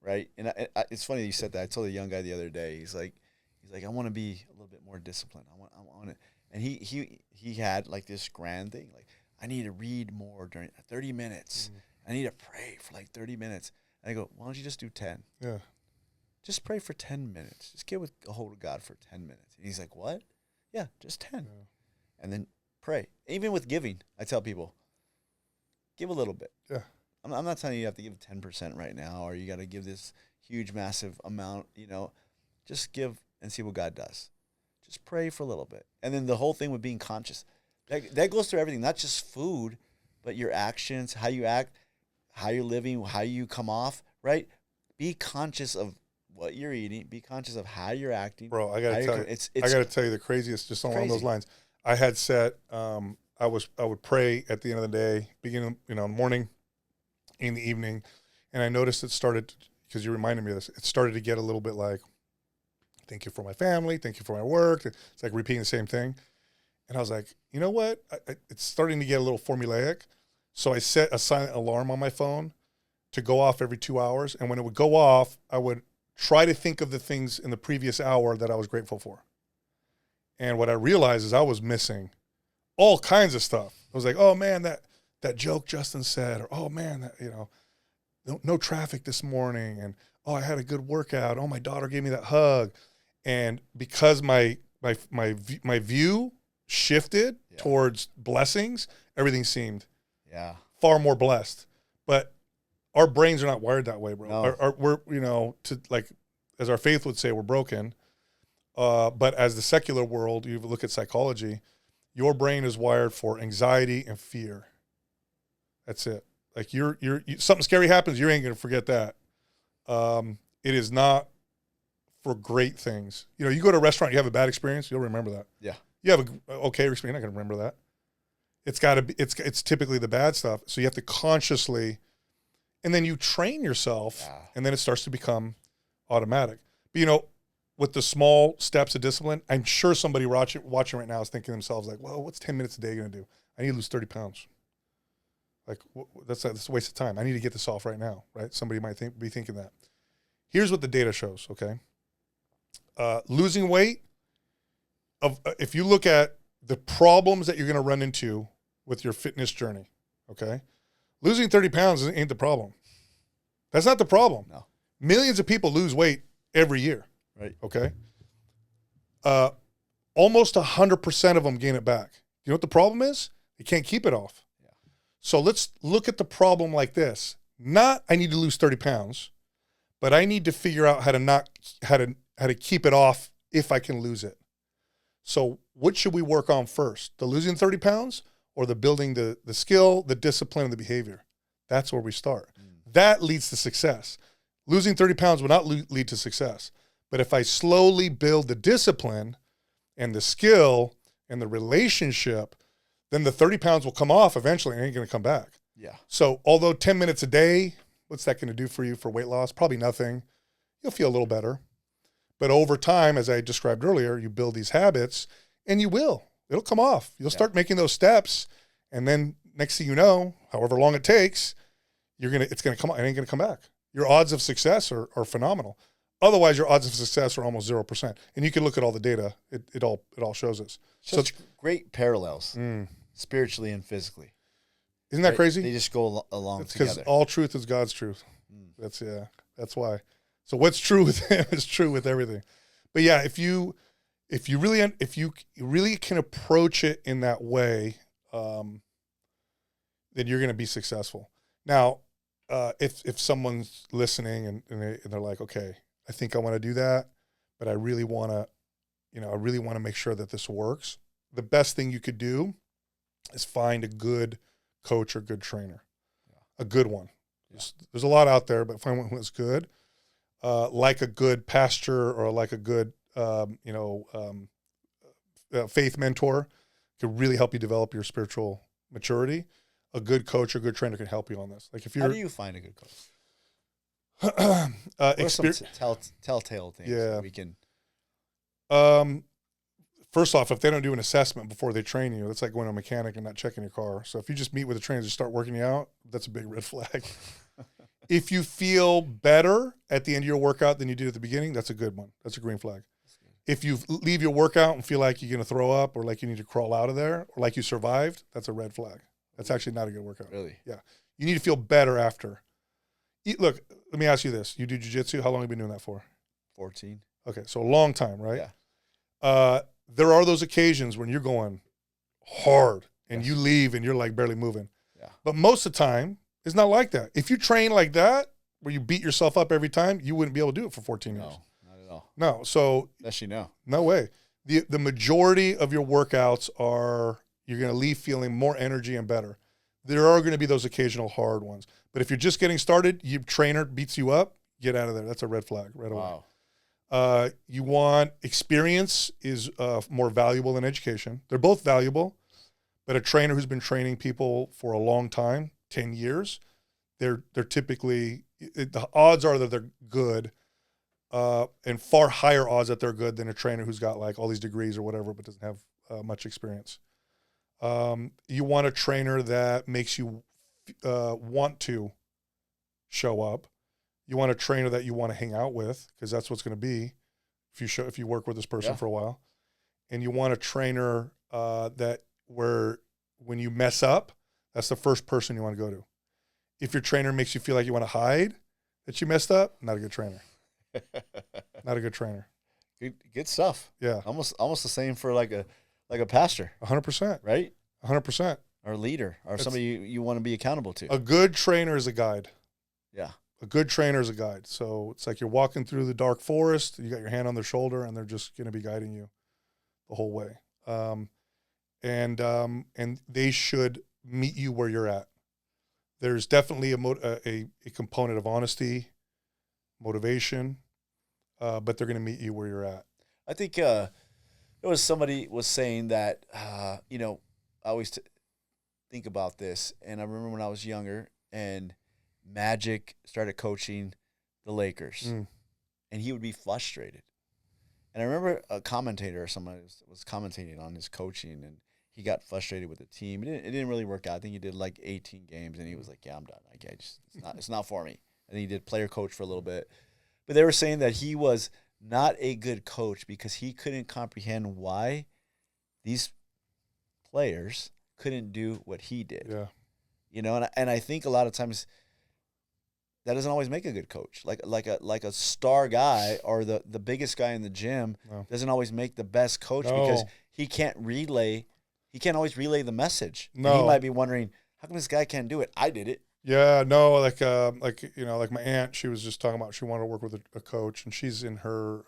right? And it's funny that you said that. I told a young guy the other day. He's like, I want to be a little bit more disciplined. I want it. And he had like this grand thing, like, I need to read more during 30 minutes. I need to pray for like 30 minutes. And I go, why don't you just do 10? Yeah. Just pray for 10 minutes. Just get with a hold of God for 10 minutes. And he's like, what? Yeah, just 10. Yeah. And then pray. Even with giving, I tell people, give a little bit. Yeah. I'm not telling you have to give 10% right now, or you got to give this huge, massive amount. Just give and see what God does. Just pray for a little bit. And then the whole thing with being conscious. That goes through everything, not just food, but your actions, how you act, how you're living, how you come off, right? Be conscious of what you're eating. Be conscious of how you're acting. Bro, I gotta tell you the craziest, just along those lines. I had set, I would pray at the end of the day, beginning, morning, in the evening, and I noticed it started, because you reminded me of this, it started to get a little bit like, thank you for my family, thank you for my work. It's like repeating the same thing. And I was like, you know what? It's starting to get a little formulaic. So I set a silent alarm on my phone to go off every 2 hours. And when it would go off, I would try to think of the things in the previous hour that I was grateful for. And what I realized is I was missing all kinds of stuff. I was like, oh man, that joke Justin said, or oh man, that, no traffic this morning. And oh, I had a good workout. Oh, my daughter gave me that hug. And because my view shifted towards blessings, everything seemed far more blessed. But our brains are not wired that way, bro. No. We're, as our faith would say, we're broken. But as the secular world, you look at psychology, your brain is wired for anxiety and fear. That's it. Like something scary happens, you ain't gonna forget that. It is not for great things. You go to a restaurant, you have a bad experience, you'll remember that. Yeah. You have an okay experience, you're not gonna remember that. It's gotta be. It's typically the bad stuff. So you have to consciously, and then you train yourself, and then it starts to become automatic. But with the small steps of discipline, I'm sure somebody watching right now is thinking to themselves like, well, what's 10 minutes a day going to do? I need to lose 30 pounds. Like, that's a waste of time. I need to get this off right now, right? Somebody might be thinking that. Here's what the data shows, okay? Losing weight, if you look at the problems that you're going to run into with your fitness journey, okay? Losing 30 pounds ain't the problem. That's not the problem. No. Millions of people lose weight every year. Right. Okay. Almost 100% of them gain it back. You know what the problem is? They can't keep it off. Yeah. So let's look at the problem like this. Not I need to lose 30 pounds, but I need to figure out how to keep it off if I can lose it. So what should we work on first? The losing 30 pounds or the building the skill, the discipline, and the behavior? That's where we start. That leads to success. Losing 30 pounds will not lead to success. But if I slowly build the discipline and the skill and the relationship, then the 30 pounds will come off eventually and it ain't going to come back. Yeah. So although 10 minutes a day, what's that going to do for you for weight loss? Probably nothing. You'll feel a little better. But over time, as I described earlier, you build these habits and it'll come off. You'll start making those steps. And then next thing you know, however long it takes, it's going to come on. It ain't going to come back. Your odds of success are phenomenal. Otherwise, your odds of success are almost 0%. And you can look at all the data. It all shows us. Such great parallels, spiritually and physically. Isn't that crazy? They just go along it's together. Because all truth is God's truth. That's why. So what's true with him is true with everything. But yeah, if you if you really can approach it in that way, then you're going to be successful. Now, if someone's listening and they're like, okay, I think I want to do that, but I really want to make sure that this works. The best thing you could do is find a good coach or good trainer, a good one. There's a lot out there, but find one that's good, like a good pastor or like a good, faith mentor could really help you develop your spiritual maturity. A good coach or good trainer can help you on this. Like if you're, how do you find a good coach? What are some telltale things that we can? First off, if they don't do an assessment before they train you, that's like going to a mechanic and not checking your car. So if you just meet with a trainer and start working you out, that's a big red flag. If you feel better at the end of your workout than you did at the beginning, that's a good one. That's a green flag. If you leave your workout and feel like you're going to throw up or like you need to crawl out of there or like you survived, that's a red flag. That's actually not a good workout. Really? Yeah. You need to feel better after. Look, let me ask you this. You do jiu-jitsu. How long have you been doing that for? 14. Okay. So a long time, right? Yeah. There are those occasions when you're going hard and you leave and you're like barely moving. Yeah. But most of the time, it's not like that. If you train like that, where you beat yourself up every time, you wouldn't be able to do it for 14 years. No, not at all. No. So Especially now. no way. The majority of your workouts are, you're going to leave feeling more energy and better. There are going to be those occasional hard ones. But if you're just getting started, your trainer beats you up, get out of there. That's a red flag right away. Wow. You want experience is more valuable than education. They're both valuable, but a trainer who's been training people for a long time, 10 years, they're typically, the odds are that they're good, and far higher odds that they're good than a trainer who's got like all these degrees or whatever, but doesn't have much experience. You want a trainer that makes you want to show up. You want a trainer that you want to hang out with, because that's what's going to be if you work with this person for a while. And you want a trainer that where when you mess up, that's the first person you want to go to. If your trainer makes you feel like you want to hide that you messed up, not a good trainer. Not a good trainer. Good stuff. Yeah. Almost the same for like a pastor. 100%. Right? 100%. Or a leader, or somebody you want to be accountable to. A good trainer is a guide. Yeah. A good trainer is a guide. So it's like you're walking through the dark forest, you got your hand on their shoulder, and they're just going to be guiding you the whole way. And they should meet you where you're at. There's definitely a component of honesty, motivation, but they're going to meet you where you're at. I think there was somebody was saying that, I always think about this, and I remember when I was younger and Magic started coaching the Lakers, and he would be frustrated. And I remember a commentator or somebody was commentating on his coaching, and he got frustrated with the team. It didn't really work out. I think he did like 18 games, and he was like, "Yeah, I'm done. It's not for me." And he did player coach for a little bit, but they were saying that he was not a good coach because he couldn't comprehend why these players couldn't do what he did. Yeah. And I think a lot of times that doesn't always make a good coach. Like a star guy or the biggest guy in the gym doesn't always make the best coach because he can't always relay the message. No. And he might be wondering, how come this guy can't do it? I did it. Yeah, no, like my aunt, she was just talking about she wanted to work with a coach, and she's in her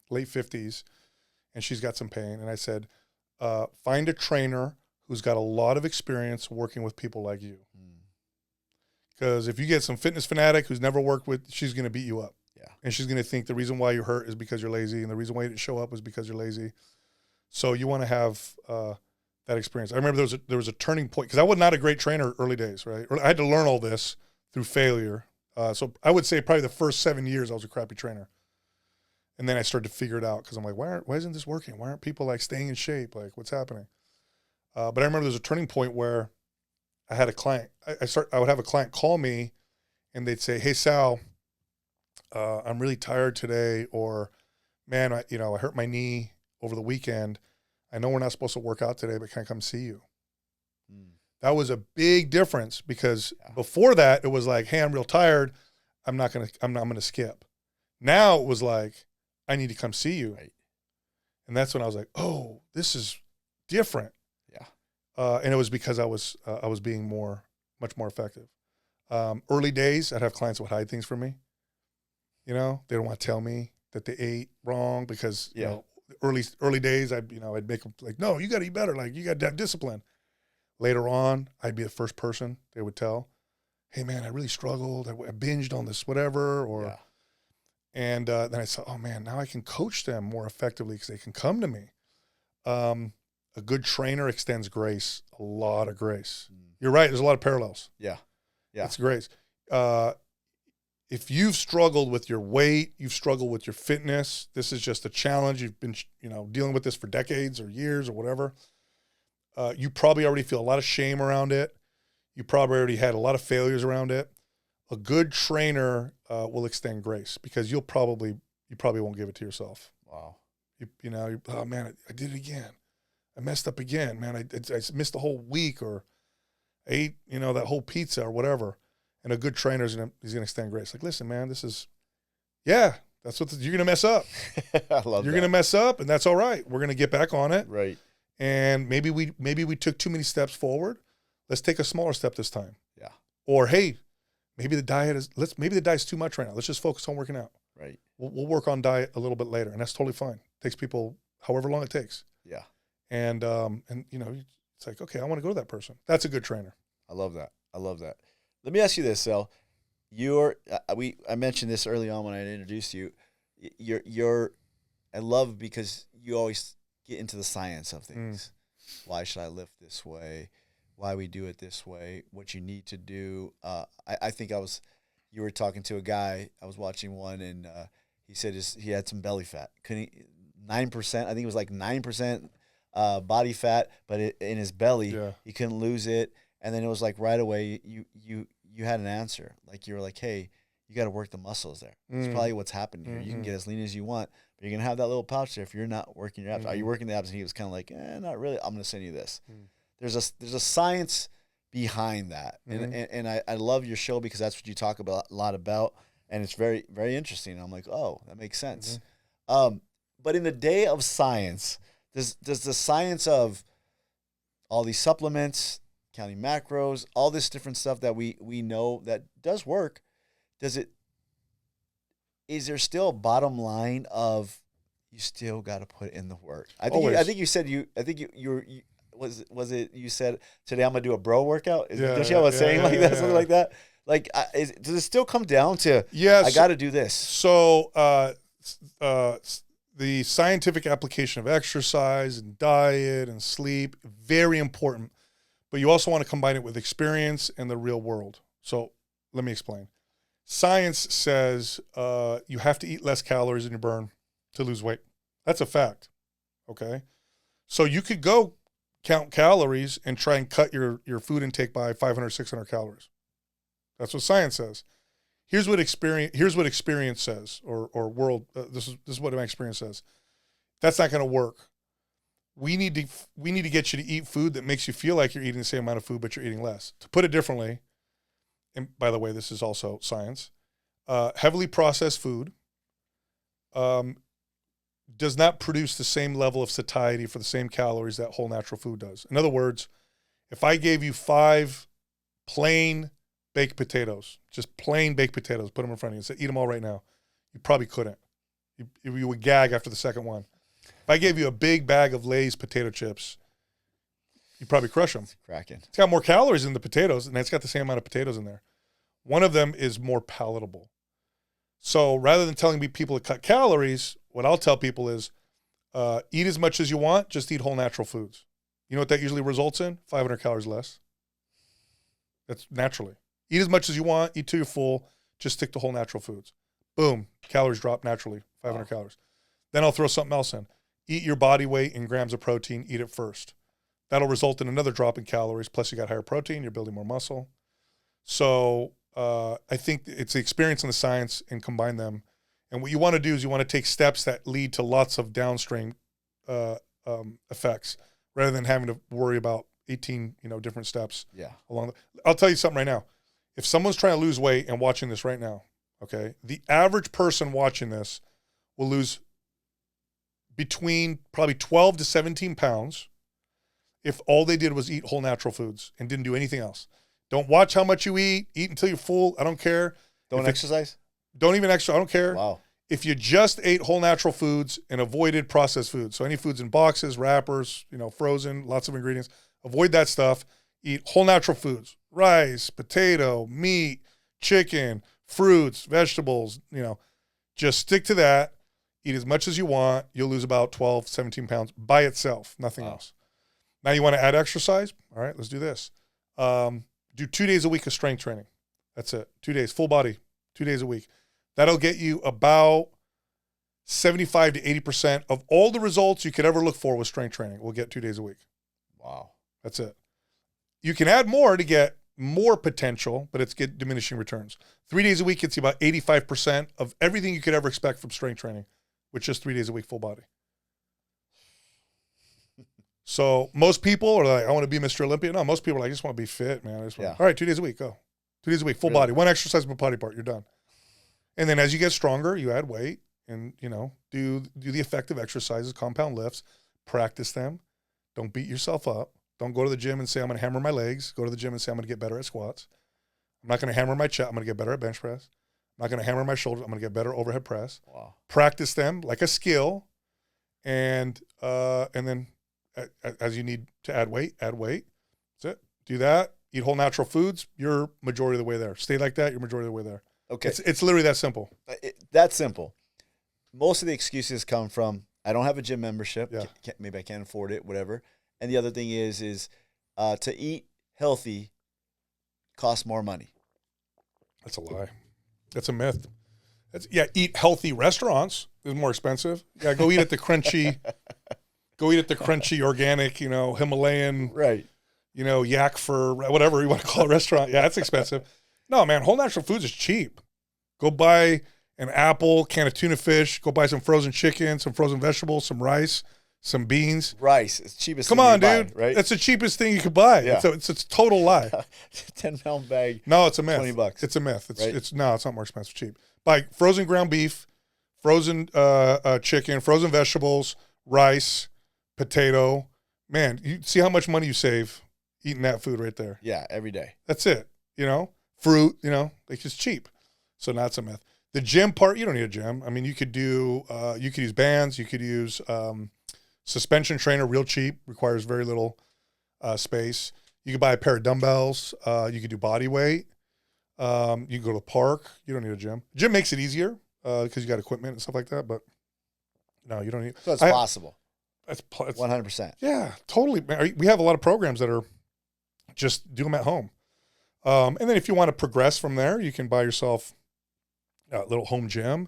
late 50s, and she's got some pain. And I said, find a trainer who's got a lot of experience working with people like you. Because if you get some fitness fanatic who's never worked with, she's going to beat you up. Yeah. And she's going to think the reason why you're hurt is because you're lazy, and the reason why you didn't show up is because you're lazy. So you want to have that experience. I remember there was a turning point, because I was not a great trainer early days, right? I had to learn all this through failure. So I would say probably the first 7 years I was a crappy trainer. And then I started to figure it out, because I'm like, why isn't this working? Why aren't people like staying in shape? Like, what's happening? But I remember there was a turning point where I had a client. I would have a client call me, and they'd say, "Hey Sal, I'm really tired today," or, "Man, I hurt my knee over the weekend. I know we're not supposed to work out today, but can I come see you?" That was a big difference, because before that it was like, "Hey, I'm real tired. I'm gonna skip." Now it was like, "I need to come see you." Right. And that's when I was like, oh, this is different. Yeah. And it was because I was being much more effective. Early days, I'd have clients that would hide things from me. You know, they don't want to tell me that they ate wrong because, you know, early days, I'd make them like, no, you got to eat better. Like, you got to have discipline. Later on, I'd be the first person they would tell, hey, man, I really struggled. I binged on this whatever. And then I said, oh, man, now I can coach them more effectively because they can come to me. A good trainer extends grace, a lot of grace. You're right. There's a lot of parallels. Yeah. It's grace. If you've struggled with your weight, you've struggled with your fitness, this is just a challenge. You've been, dealing with this for decades or years or whatever. You probably already feel a lot of shame around it. You probably already had a lot of failures around it. A good trainer will extend grace because you probably won't give it to yourself. Wow. Oh man, I did it again. I messed up again, man. I missed the whole week, or I ate, that whole pizza or whatever. And a good trainer is gonna extend grace. Like, listen, man, that's what you're gonna mess up. I love You're gonna mess up, and that's all right. We're gonna get back on it. Right. And maybe we took too many steps forward. Let's take a smaller step this time. Yeah. Or hey, maybe the diet's too much right now. Let's just focus on working out. Right. We'll work on diet a little bit later, and that's totally fine. It takes people however long it takes. Yeah. And it's like, okay, I want to go to that person. That's a good trainer. I love that. Let me ask you this, Sal. I mentioned this early on when I introduced you. I love because you always get into the science of things. Why should I lift this way? Why we do it this way? What you need to do. I think you were talking to a guy. I was watching one, and he said he had some belly fat. 9%. I think it was like 9% body fat, but in his belly, he couldn't lose it. And then it was like right away, you had an answer. Like, you were like, hey, you got to work the muscles there. That's probably what's happening here. You can get as lean as you want, but you're going to have that little pouch there if you're not working your abs. Are you working the abs? And he was kind of like, not really. I'm going to send you this. There's a science behind that. And I love your show because that's what you talk a lot about. And it's very, very interesting. And I'm like, oh, that makes sense. But in the day of science, does the science of all these supplements, counting macros, all this different stuff that we know that does work, is there still a bottom line of you still got to put in the work? I think you said you said today I'm gonna do a bro workout. Don't you have a saying like that, something like that? Like, does it still come down to I got to do this? So the scientific application of exercise and diet and sleep, very important. But you also want to combine it with experience and the real world. So let me explain. Science says you have to eat less calories than you burn to lose weight. That's a fact, okay? So you could go count calories and try and cut your food intake by 500, 600 calories. That's what science says. Here's what experience says, or world. This is what my experience says. That's not going to work. We need to get you to eat food that makes you feel like you're eating the same amount of food, but you're eating less. To put it differently, and by the way, this is also science. Heavily processed food does not produce the same level of satiety for the same calories that whole natural food does. In other words, if I gave you 5 plain baked potatoes, just plain baked potatoes, put them in front of you and said, eat them all right now, you probably couldn't. You would gag after the second one. If I gave you a big bag of Lay's potato chips, you'd probably crush them. It's cracking. It's got more calories in the potatoes, and it's got the same amount of potatoes in there. One of them is more palatable. So rather than telling people to cut calories, what I'll tell people is eat as much as you want, just eat whole natural foods. You know what that usually results in? 500 calories less. That's naturally. Eat as much as you want, eat till you're full, just stick to whole natural foods. Boom, calories drop naturally, 500 calories. Then I'll throw something else in. Eat your body weight in grams of protein, eat it first. That'll result in another drop in calories, plus you got higher protein, you're building more muscle. So I think it's the experience and the science and combine them. And what you want to do is you want to take steps that lead to lots of downstream effects rather than having to worry about 18 different steps. Yeah. I'll tell you something right now. If someone's trying to lose weight and watching this right now, okay, the average person watching this will lose between probably 12 to 17 pounds if all they did was eat whole natural foods and didn't do anything else. Don't watch how much you eat. Eat until you're full. I don't care. Don't exercise? Don't even exercise. I don't care. Wow. If you just ate whole natural foods and avoided processed foods, so any foods in boxes, wrappers, frozen, lots of ingredients, avoid that stuff. Eat whole natural foods, rice, potato, meat, chicken, fruits, vegetables, just stick to that. Eat as much as you want. You'll lose about 12, 17 pounds by itself, nothing else. Now you want to add exercise? All right, let's do this. Do 2 days a week of strength training. That's it. 2 days, full body, 2 days a week. That'll get you about 75 to 80% of all the results you could ever look for with strength training. We'll get 2 days a week. Wow. That's it. You can add more to get more potential, but it's get diminishing returns. 3 days a week gets you about 85% of everything you could ever expect from strength training, with just 3 days a week, full body. So most people are like, I want to be Mr. Olympia. No, most people are like, I just want to be fit, man. All right, 2 days a week, go. 2 days a week, full body. One exercise per body part, you're done. And then as you get stronger, you add weight and, do the effective exercises, compound lifts, practice them. Don't beat yourself up. Don't go to the gym and say, I'm going to hammer my legs. Go to the gym and say, I'm going to get better at squats. I'm not going to hammer my chest. I'm going to get better at bench press. I'm not going to hammer my shoulders. I'm going to get better overhead press. Wow. Practice them like a skill. And then as you need to add weight. That's it. Do that. Eat whole natural foods. You're majority of the way there. Stay like that. You're majority of the way there. Okay. It's literally that simple. That's simple. Most of the excuses come from, I don't have a gym membership. Yeah. Maybe I can't afford it, whatever. And the other thing is to eat healthy costs more money. That's a lie. That's a myth. Eat healthy restaurants is more expensive. Yeah, go eat at the crunchy, organic, Himalayan, right? yak for whatever you want to call a restaurant. Yeah, that's expensive. No, man, whole natural foods is cheap. Go buy an apple, can of tuna fish. Go buy some frozen chicken, some frozen vegetables, some rice, some beans. Rice is cheapest. Come on, dude. Right? That's the cheapest thing you could buy. Yeah. It's a total lie. 10-pound bag. No, it's a myth. $20. It's a myth. Right? It's not more expensive. Cheap. Buy frozen ground beef, frozen chicken, frozen vegetables, rice, potato. Man, you see how much money you save eating that food right there. Yeah, every day. That's it. Fruit. It's just cheap. So that's a myth. The gym part, you don't need a gym. I mean, you could use bands. You could use suspension trainer, real cheap, requires very little space. You could buy a pair of dumbbells. You could do body weight. You can go to the park. You don't need a gym. Gym makes it easier because you got equipment and stuff like that. But no, you don't need. So it's possible. It's 100%. Yeah, totally. We have a lot of programs that are just do them at home. And then if you want to progress from there, you can buy yourself a little home gym.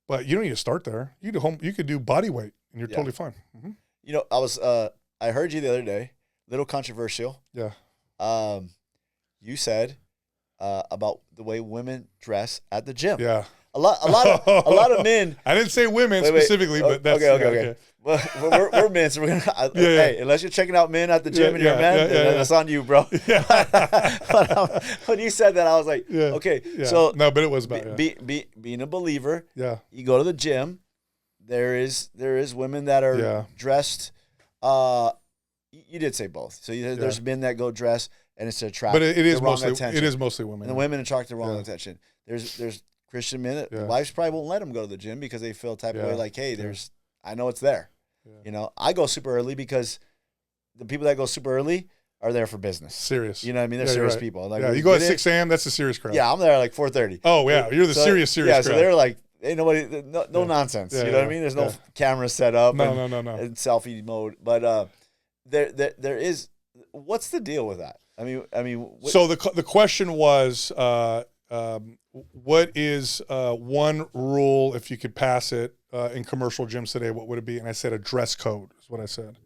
But you don't need to start there. You could do body weight, and you're totally fine. Mm-hmm. I heard you the other day, little controversial. Yeah. You said about the way women dress at the gym. Yeah. A lot of men. I didn't say women specifically, but that's okay. Well, we're men, so we're gonna. Hey, unless you're checking out men at the gym and you're a man, that's on you, bro. Yeah. But when you said that, I was like, okay. Yeah. So no, but it was about being a believer. Yeah. You go to the gym. There is women that are dressed. You did say both. So there's men that go dress and it's to attract. But it is mostly attention. It is mostly women. And the women attract the wrong attention. There's Christian men that wives probably won't let them go to the gym because they feel type of way like, hey, I know it's there. Yeah. I go super early because the people that go super early are there for business. Serious. You know what I mean? They're serious people. Like, you go at 6 a.m., that's a serious crowd. Yeah, I'm there at like 4:30. Oh, yeah. You're the serious crowd. So they're like, ain't nobody, no nonsense. You know what I mean? There's no camera set up. No. In selfie mode. But there is, what's the deal with that? I mean. So the question was, what is one rule, if you could pass it in commercial gyms today, what would it be? And I said a dress code is what I said.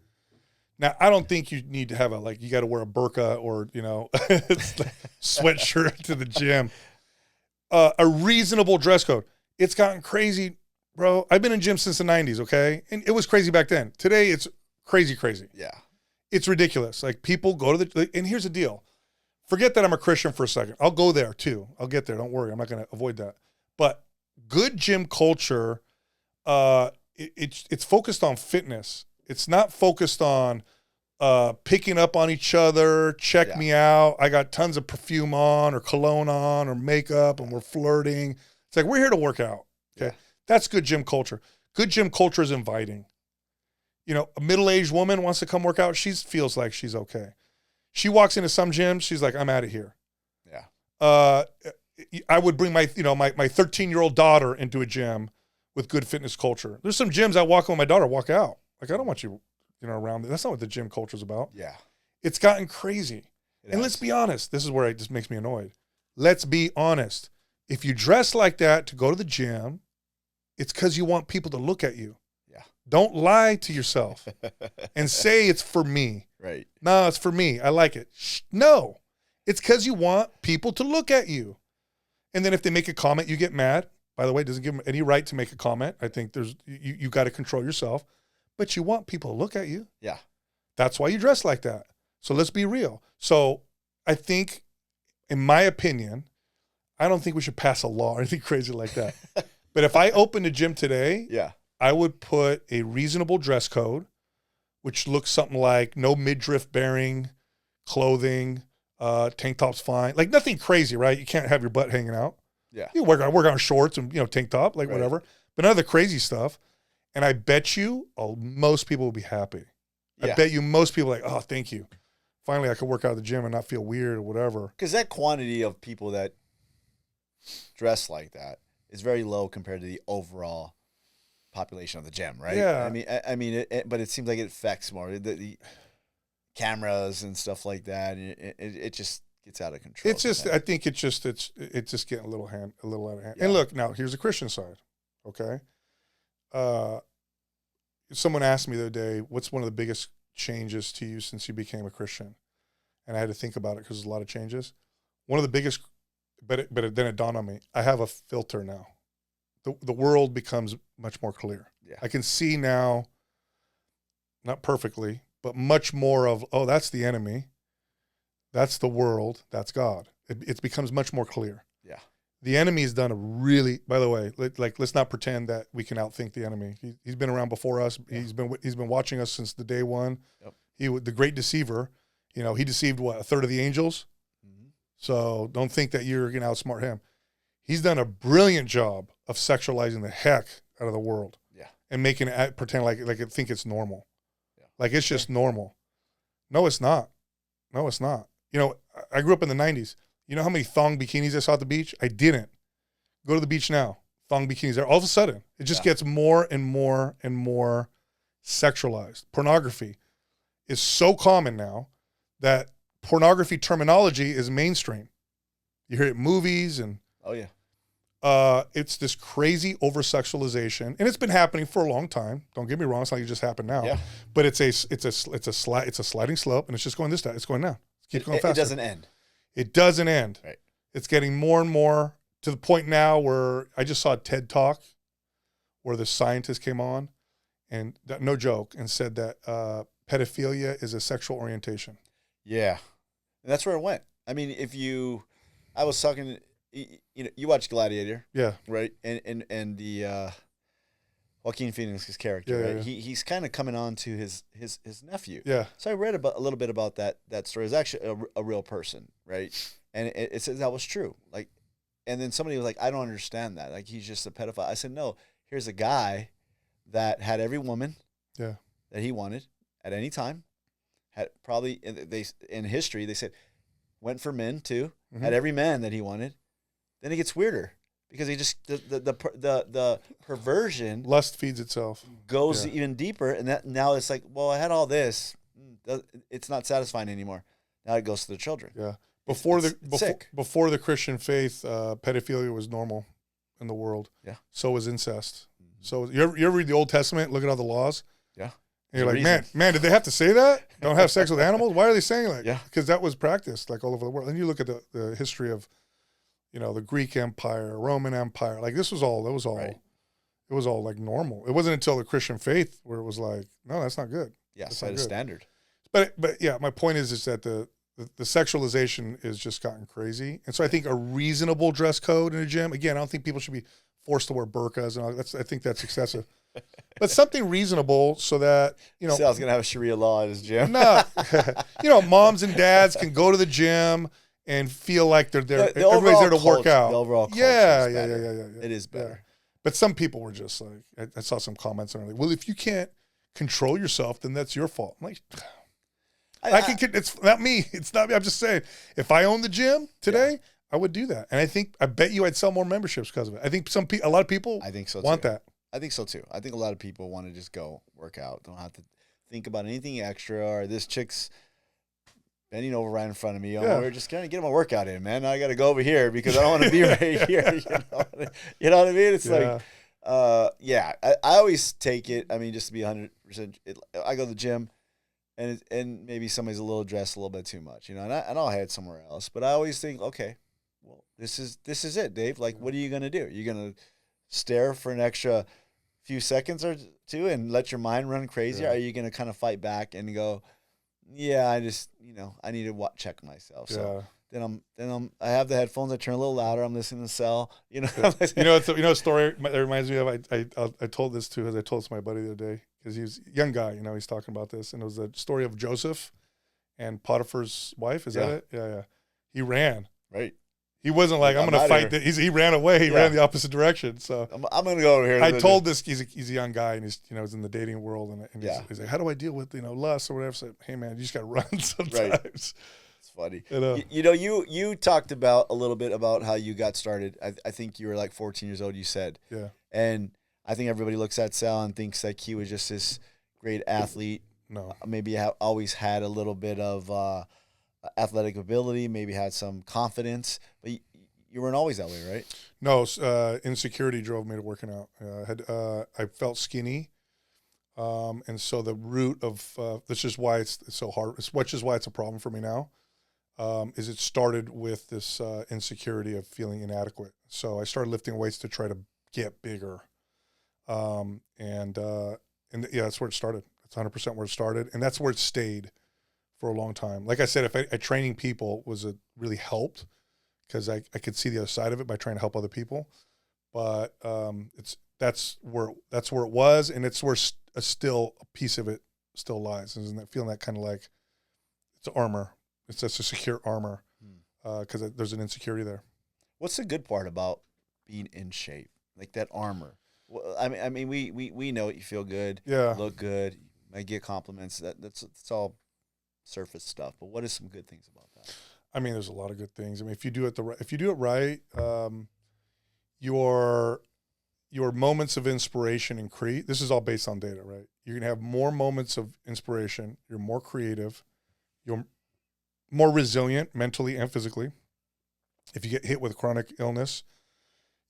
Now, I don't think you need to have you got to wear a burqa or, sweatshirt to the gym. A reasonable dress code. It's gotten crazy, bro. I've been in gyms since the 90s, okay? And it was crazy back then. Today, it's crazy. Yeah. It's ridiculous. Like, people go to and here's the deal. Forget that I'm a Christian for a second. I'll go there too. I'll get there. Don't worry. I'm not going to avoid that. But good gym culture it's focused on fitness. It's not focused on picking up on each other, check me out. I got tons of perfume on or cologne on or makeup and we're flirting. It's like, we're here to work out. Okay. Yeah. That's good gym culture. Good gym culture is inviting. You know, a middle-aged woman wants to come work out. She feels like she's okay. She walks into some gyms. She's like, I'm out of here. Yeah. I would bring my 13-year-old daughter into a gym with good fitness culture. There's some gyms I walk in with my daughter, walk out. Like, I don't want you, around. That's not what the gym culture is about. Yeah. It's gotten crazy. And let's be honest. This is where it just makes me annoyed. Let's be honest. If you dress like that to go to the gym, it's because you want people to look at you. Yeah. Don't lie to yourself and say it's for me. Right. No, it's for me. I like it. No. It's because you want people to look at you. And then if they make a comment, you get mad. By the way, it doesn't give them any right to make a comment. I think you got to control yourself. But you want people to look at you. Yeah. That's why you dress like that. So let's be real. So I think, in my opinion, I don't think we should pass a law or anything crazy like that. But if I opened a gym today, I would put a reasonable dress code, which looks something like no midriff bearing clothing, tank tops fine. Like nothing crazy, right? You can't have your butt hanging out. Yeah. You work on shorts and tank top, like whatever. But none of the crazy stuff. And I bet you most people will be happy. I bet you most people are like, oh, thank you. Finally, I could work out at the gym and not feel weird or whatever. Because that quantity of people that dress like that is very low compared to the overall population of the gym, right? Yeah. But it seems like it affects more the cameras and stuff like that. It just gets out of control. It's just, I think it's just getting a little out of hand. Yeah. And look, now here's the Christian side. Okay. Someone asked me the other day, what's one of the biggest changes to you since you became a Christian? And I had to think about it because there's a lot of changes. One of the biggest, but then it dawned on me, I have a filter now. The world becomes much more clear. Yeah. I can see now, not perfectly, but much more of, oh, that's the enemy. That's the world. That's God. It becomes much more clear. Yeah. The enemy has done a really, by the way, let's not pretend that we can outthink the enemy. He's been around before us. Yeah. He's been watching us since the day one. Yep. He was the great deceiver. He deceived a third of the angels. Mm-hmm. So don't think that you're going to outsmart him. He's done a brilliant job of sexualizing the heck out of the world. Yeah. And making it pretend like I think it's normal. Yeah. Like it's just normal. No, it's not. No, it's not. I grew up in the 90s. You know how many thong bikinis I saw at the beach? I didn't. Go to the beach now. Thong bikinis there. All of a sudden, it just gets more and more and more sexualized. Pornography is so common now that pornography terminology is mainstream. You hear it in movies and it's this crazy over-sexualization, and it's been happening for a long time. Don't get me wrong; it's not like it just happened now. Yeah. But it's a sliding slope, and it's just going this way. It's going now. Keep going faster. It doesn't end. It doesn't end. Right. It's getting more and more to the point now where I just saw a TED Talk where the scientist came on, and no joke, and said that pedophilia is a sexual orientation. Yeah, and that's where it went. I mean, I was talking. You watch Gladiator, yeah, right? And the Joaquin Phoenix's character, yeah, right? Yeah. He's kind of coming on to his nephew. Yeah. So I read a little bit about that story. It's actually a real person, right? And it says that was true. Like, and then somebody was like, I don't understand that. Like, he's just a pedophile. I said, no. Here's a guy that had every woman, that he wanted at any time. Had probably in history they said went for men too. Mm-hmm. Had every man that he wanted. Then it gets weirder because he just the perversion, lust feeds itself, goes even deeper, and that now it's like, well, I had all this, it's not satisfying anymore. Now it goes to the children. Yeah, before the Christian faith, pedophilia was normal in the world. Yeah, so was incest. Mm-hmm. So you ever read the Old Testament? Look at all the laws. Yeah, and you're like, man, did they have to say that? Don't have sex with animals? Why are they saying that? Yeah, because that was practiced like all over the world. And you look at the history of, the Greek Empire, Roman Empire, like it was all like normal. It wasn't until the Christian faith where it was like, no, that's not good. Yeah, set a standard. But yeah, my point is that the sexualization is just gotten crazy. And so I think a reasonable dress code in a gym, again, I don't think people should be forced to wear burqas and all. I think that's excessive. but something reasonable so that, Sal's going to have a Sharia law at his gym. no, moms and dads can go to the gym and feel like they're there. The Everybody's there to overall work out. The overall culture Yeah. is better. It is better. But some people were just like, I saw some comments on it. Well, if you can't control yourself, then that's your fault. I'm like, it's not me. It's not me. I'm just saying, if I owned the gym today, I would do that. And I bet you I'd sell more memberships because of it. I think a lot of people want that. I think so too. I think a lot of people want to just go work out. Don't have to think about anything extra, or this chick's bending over right in front of me. We're just going to get my workout in, man. I got to go over here because I don't want to be right here. You know what I mean? It's like, I always take it. I mean, just to be 100%, I go to the gym and maybe somebody's a little dressed a little bit too much, and I'll head somewhere else. But I always think, okay, well, this is it, Dave. Like, what are you going to do? You're going to stare for an extra few seconds or two and let your mind run crazy? Or are you going to kind of fight back and go, yeah, I just, I need to check myself. So then I have the headphones. I turn a little louder. I'm listening to Sal. A story that reminds me of. I told this to my buddy the other day because he was a young guy. He's talking about this, and it was the story of Joseph and Potiphar's wife. Is that it? Yeah. He ran. Right. He wasn't like, I'm going to fight. He ran away. He ran the opposite direction. So I'm going to go over here. I told this, he's a young guy, and he's in the dating world, and he's like, how do I deal with lust or whatever? So, hey man, you just got to run sometimes. Right. It's funny. You talked about a little bit about how you got started. I think you were like 14 years old. You said, and I think everybody looks at Sal and thinks like he was just this great athlete. No, maybe always had a little bit of athletic ability, maybe had some confidence, but you weren't always that way, right? No, insecurity drove me to working out. I felt skinny, and so the root of this is why it's so hard. Which is why it's a problem for me now. Is it started with this insecurity of feeling inadequate. So I started lifting weights to try to get bigger, and that's where it started. It's 100% where it started, and that's where it stayed for a long time. Like I said, if training people really helped, because I could see the other side of it by trying to help other people. But that's where it was, and it's where still a piece of it still lies. Isn't that feeling that kind of like it's armor? It's just a secure armor because there's an insecurity there. What's the good part about being in shape, like that armor? Well, I mean, we know it. You feel good, look good, you might get compliments. That's all surface stuff. But what are some good things about that? I mean, there's a lot of good things. I mean, if you do it right, your moments of inspiration increase. This is all based on data, right? You're gonna have more moments of inspiration. You're more creative. You're more resilient mentally and physically. If you get hit with chronic illness,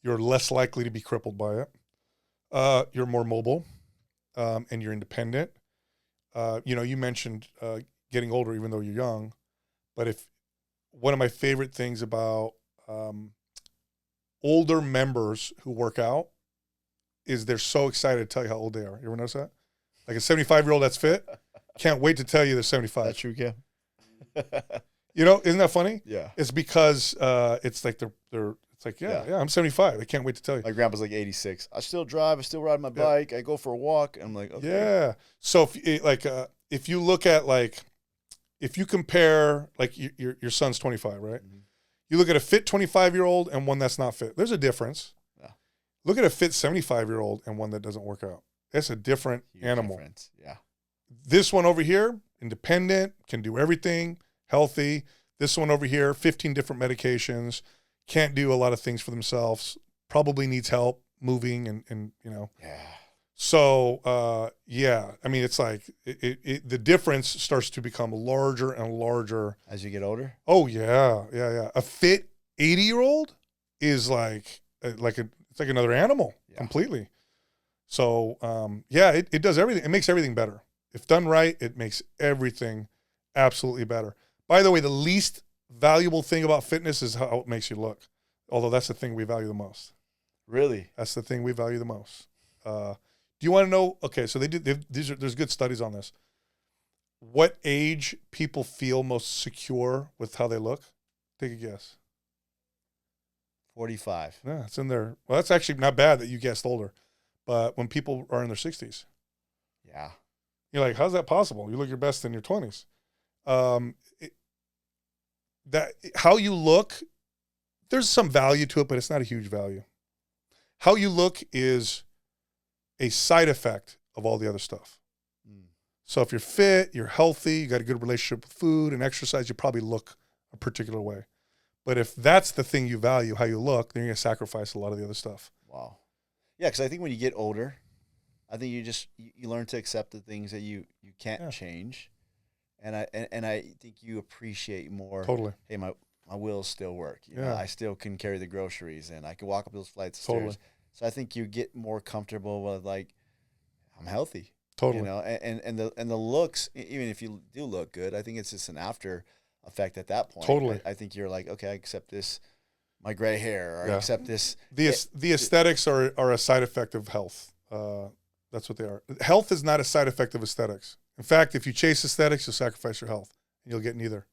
you're less likely to be crippled by it. You're more mobile, and you're independent. You mentioned getting older, even though you're young. But one of my favorite things about older members who work out is they're so excited to tell you how old they are. You ever notice that? Like a 75-year-old that's fit, can't wait to tell you they're 75. That's true, Cam. Isn't that funny? Yeah. It's because it's like it's like, I'm 75. I can't wait to tell you. My grandpa's like 86. I still drive. I still ride my bike. I go for a walk. And I'm like, okay. Yeah. So if you look at if you compare your son's 25, right? Mm-hmm. You look at a fit 25-year-old and one that's not fit. There's a difference. Yeah. Look at a fit 75-year-old and one that doesn't work out. That's a different animal. Difference. Yeah. This one over here, independent, can do everything, healthy. This one over here, 15 different medications, can't do a lot of things for themselves, probably needs help moving and. Yeah. So, I mean, it's like the difference starts to become larger and larger. As you get older? Oh, yeah. A fit 80-year-old is it's like another animal completely. So, it does everything. It makes everything better. If done right, it makes everything absolutely better. By the way, the least valuable thing about fitness is how it makes you look. Although that's the thing we value the most. Really? That's the thing we value the most. Do you want to know? Okay, so there's good studies on this. What age people feel most secure with how they look? Take a guess. 45. Yeah, it's in there. Well, that's actually not bad that you guessed older. But when people are in their 60s, Yeah. you're like, how's that possible? You look your best in your 20s. That how you look, there's some value to it, but it's not a huge value. How you look is a side effect of all the other stuff. So if you're fit, you're healthy, you got a good relationship with food and exercise, you probably look a particular way. But if that's the thing you value, how you look, then you're going to sacrifice a lot of the other stuff. Wow. Yeah, because I think when you get older, I think you learn to accept the things that you can't change. And I think you appreciate more. Totally. Hey, my wheels still work. You know, I still can carry the groceries and I can walk up those flights of stairs. So I think you get more comfortable with like, I'm healthy. Totally. You know, and the looks, even if you do look good, I think it's just an after effect at that point. Totally. I think you're like, okay, I accept this, my gray hair, or I accept this. The aesthetics are a side effect of health. That's what they are. Health is not a side effect of aesthetics. In fact, if you chase aesthetics, you'll sacrifice your health, and you'll get neither.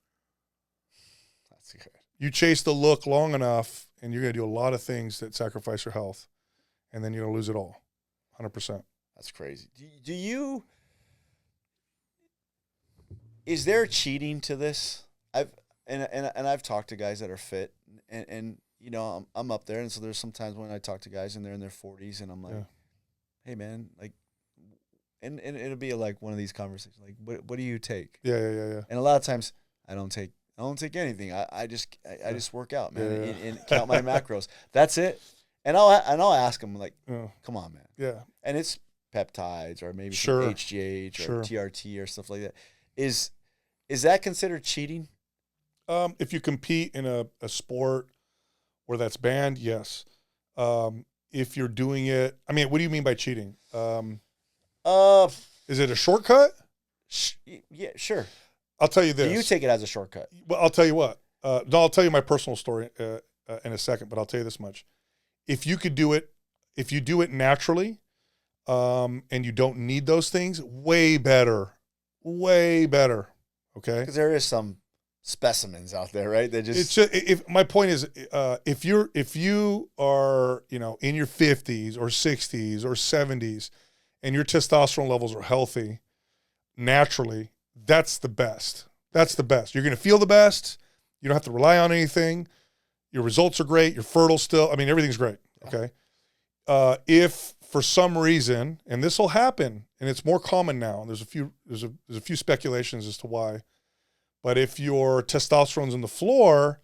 That's good. You chase the look long enough, and you're going to do a lot of things that sacrifice your health, and then you're going to lose it all, 100%. That's crazy. Is there cheating to this? I've talked to guys that are fit, and you know, I'm up there, and so there's sometimes when I talk to guys and they're in their 40s, and I'm like, hey man, like, and it'll be like one of these conversations, like, what do you take? Yeah. And a lot of times I don't take anything. I just work out, man, and count my macros. That's it. And I'll ask them like, come on, man. Yeah. And it's peptides or maybe some HGH or TRT or stuff like that. Is that considered cheating? If you compete in a sport where that's banned, yes. If you're doing it, I mean, what do you mean by cheating? Is it a shortcut? Yeah, sure. I'll tell you this. Do you take it as a shortcut? Well, I'll tell you what. No, I'll tell you my personal story in a second, but I'll tell you this much. If you do it naturally, and you don't need those things, way better. Okay? Because there is some specimens out there, right? They just. It's just, if my point is, if you are, you know, in your 50s or 60s or 70s, and your testosterone levels are healthy, naturally, that's the best. That's the best. You're going to feel the best. You don't have to rely on anything. Your results are great. You're fertile still. I mean, everything's great. Okay. If for some reason, and this will happen, and it's more common now, and there's a few speculations as to why, but if your testosterone's in the floor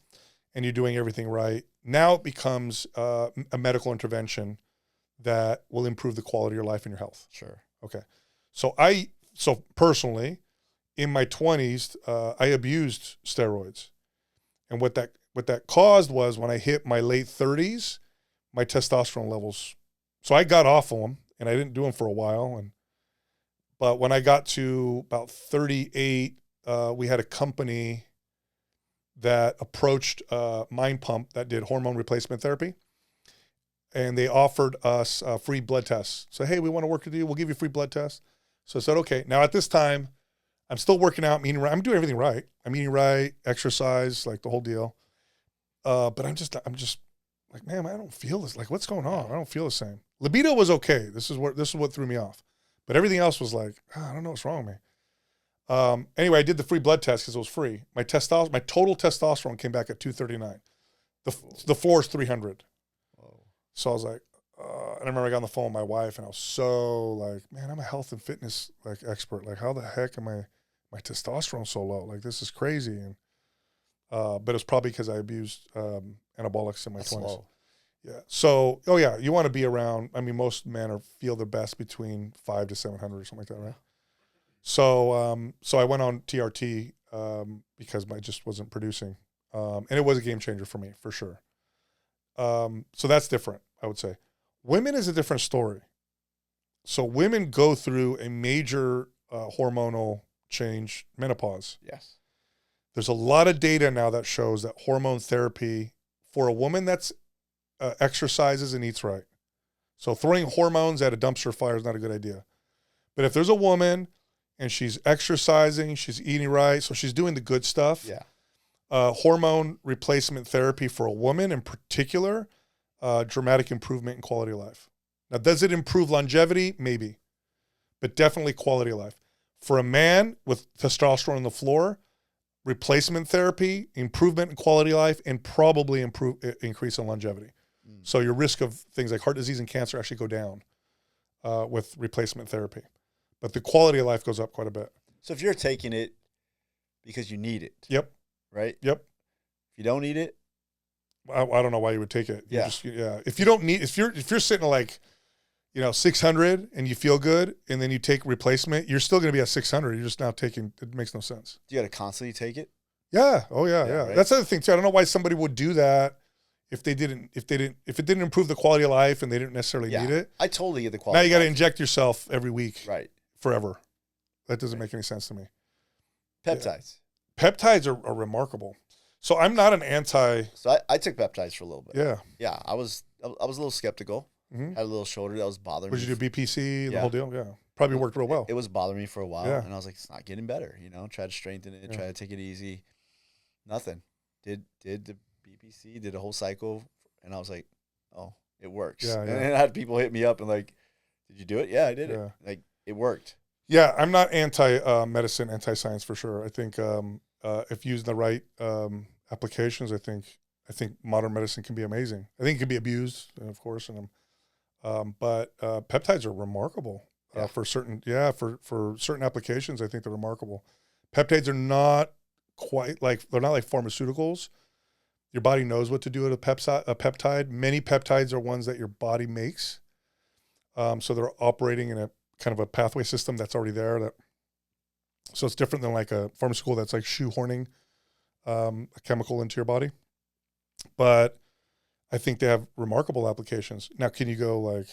and you're doing everything right, now it becomes a medical intervention that will improve the quality of your life and your health. Sure. Okay. So personally, in my 20s, I abused steroids. And what that caused was when I hit my late 30s, my testosterone levels. So I got off of them, and I didn't do them for a while. But when I got to about 38, we had a company that approached Mind Pump that did hormone replacement therapy. And they offered us free blood tests. So, hey, we want to work with you. We'll give you a free blood test. So I said, okay. Now at this time, I'm still working out, I'm eating right. I'm doing everything right. I'm eating right, exercise, like the whole deal. But I'm just like, man, I don't feel this. Like, what's going on? I don't feel the same. Libido was okay. This is what threw me off. But everything else was like, I don't know what's wrong with me. Anyway, I did the free blood test because it was free. My total testosterone came back at 239. The floor is 300. So I was like, and I remember I got on the phone with my wife, and I was so like, man, I'm a health and fitness like expert. Like, how the heck am my testosterone so low? Like, this is crazy. And but it's probably because I abused anabolics in my 20s. Low. Yeah. So, you want to be around. I mean, most men feel their best between 500 to 700 or something like that, right? So, I went on TRT because I just wasn't producing, and it was a game changer for me for sure. So that's different, I would say. Women is a different story. So women go through a major hormonal change, menopause. Yes. There's a lot of data now that shows that hormone therapy for a woman that's exercises and eats right. So throwing hormones at a dumpster fire is not a good idea. But if there's a woman and she's exercising, she's eating right, so she's doing the good stuff. Yeah. Hormone replacement therapy for a woman in particular, dramatic improvement in quality of life. Now, does it improve longevity? Maybe, but definitely quality of life. For a man with testosterone on the floor, replacement therapy, improvement in quality of life, and probably increase in longevity. So your risk of things like heart disease and cancer actually go down with replacement therapy. But the quality of life goes up quite a bit. So if you're taking it because you need it. Yep. Right? Yep. If you don't need it. I don't know why you would take it. Yeah. If you don't need, if you're sitting at like, 600 and you feel good and then you take replacement, you're still going to be at 600. You're just now taking, it makes no sense. You got to constantly take it? Yeah. Oh yeah. Right? That's the other thing too. I don't know why somebody would do that if it didn't improve the quality of life and they didn't necessarily need it. I totally get the quality. Now you got to inject yourself every week. Right. Forever. That doesn't make any sense to me. Peptides. Yeah. Peptides are remarkable. So I'm not an anti. So I took peptides for a little bit. Yeah. Yeah. I was a little skeptical. Mm-hmm. Had a little shoulder that was bothering me. Would you do BPC, the whole deal? Yeah. Probably worked real well. It was bothering me for a while. Yeah. And I was like, it's not getting better. Try to strengthen it, try to take it easy. Nothing. Did the BPC, did a whole cycle. And I was like, oh, it works. Yeah, And then I had people hit me up and like, did you do it? Yeah, I did it. Like, it worked. Yeah, I'm not anti-medicine, anti-science for sure. I think if used in the right applications, I think modern medicine can be amazing. I think it can be abused, of course, but peptides are remarkable for certain applications. I think they're remarkable. Peptides are not quite like, they're not like pharmaceuticals. Your body knows what to do with a peptide. Many peptides are ones that your body makes. So they're operating in a kind of a pathway system that's already there. So it's different than like a pharmaceutical that's like shoehorning a chemical into your body. But I think they have remarkable applications. Now, can you go like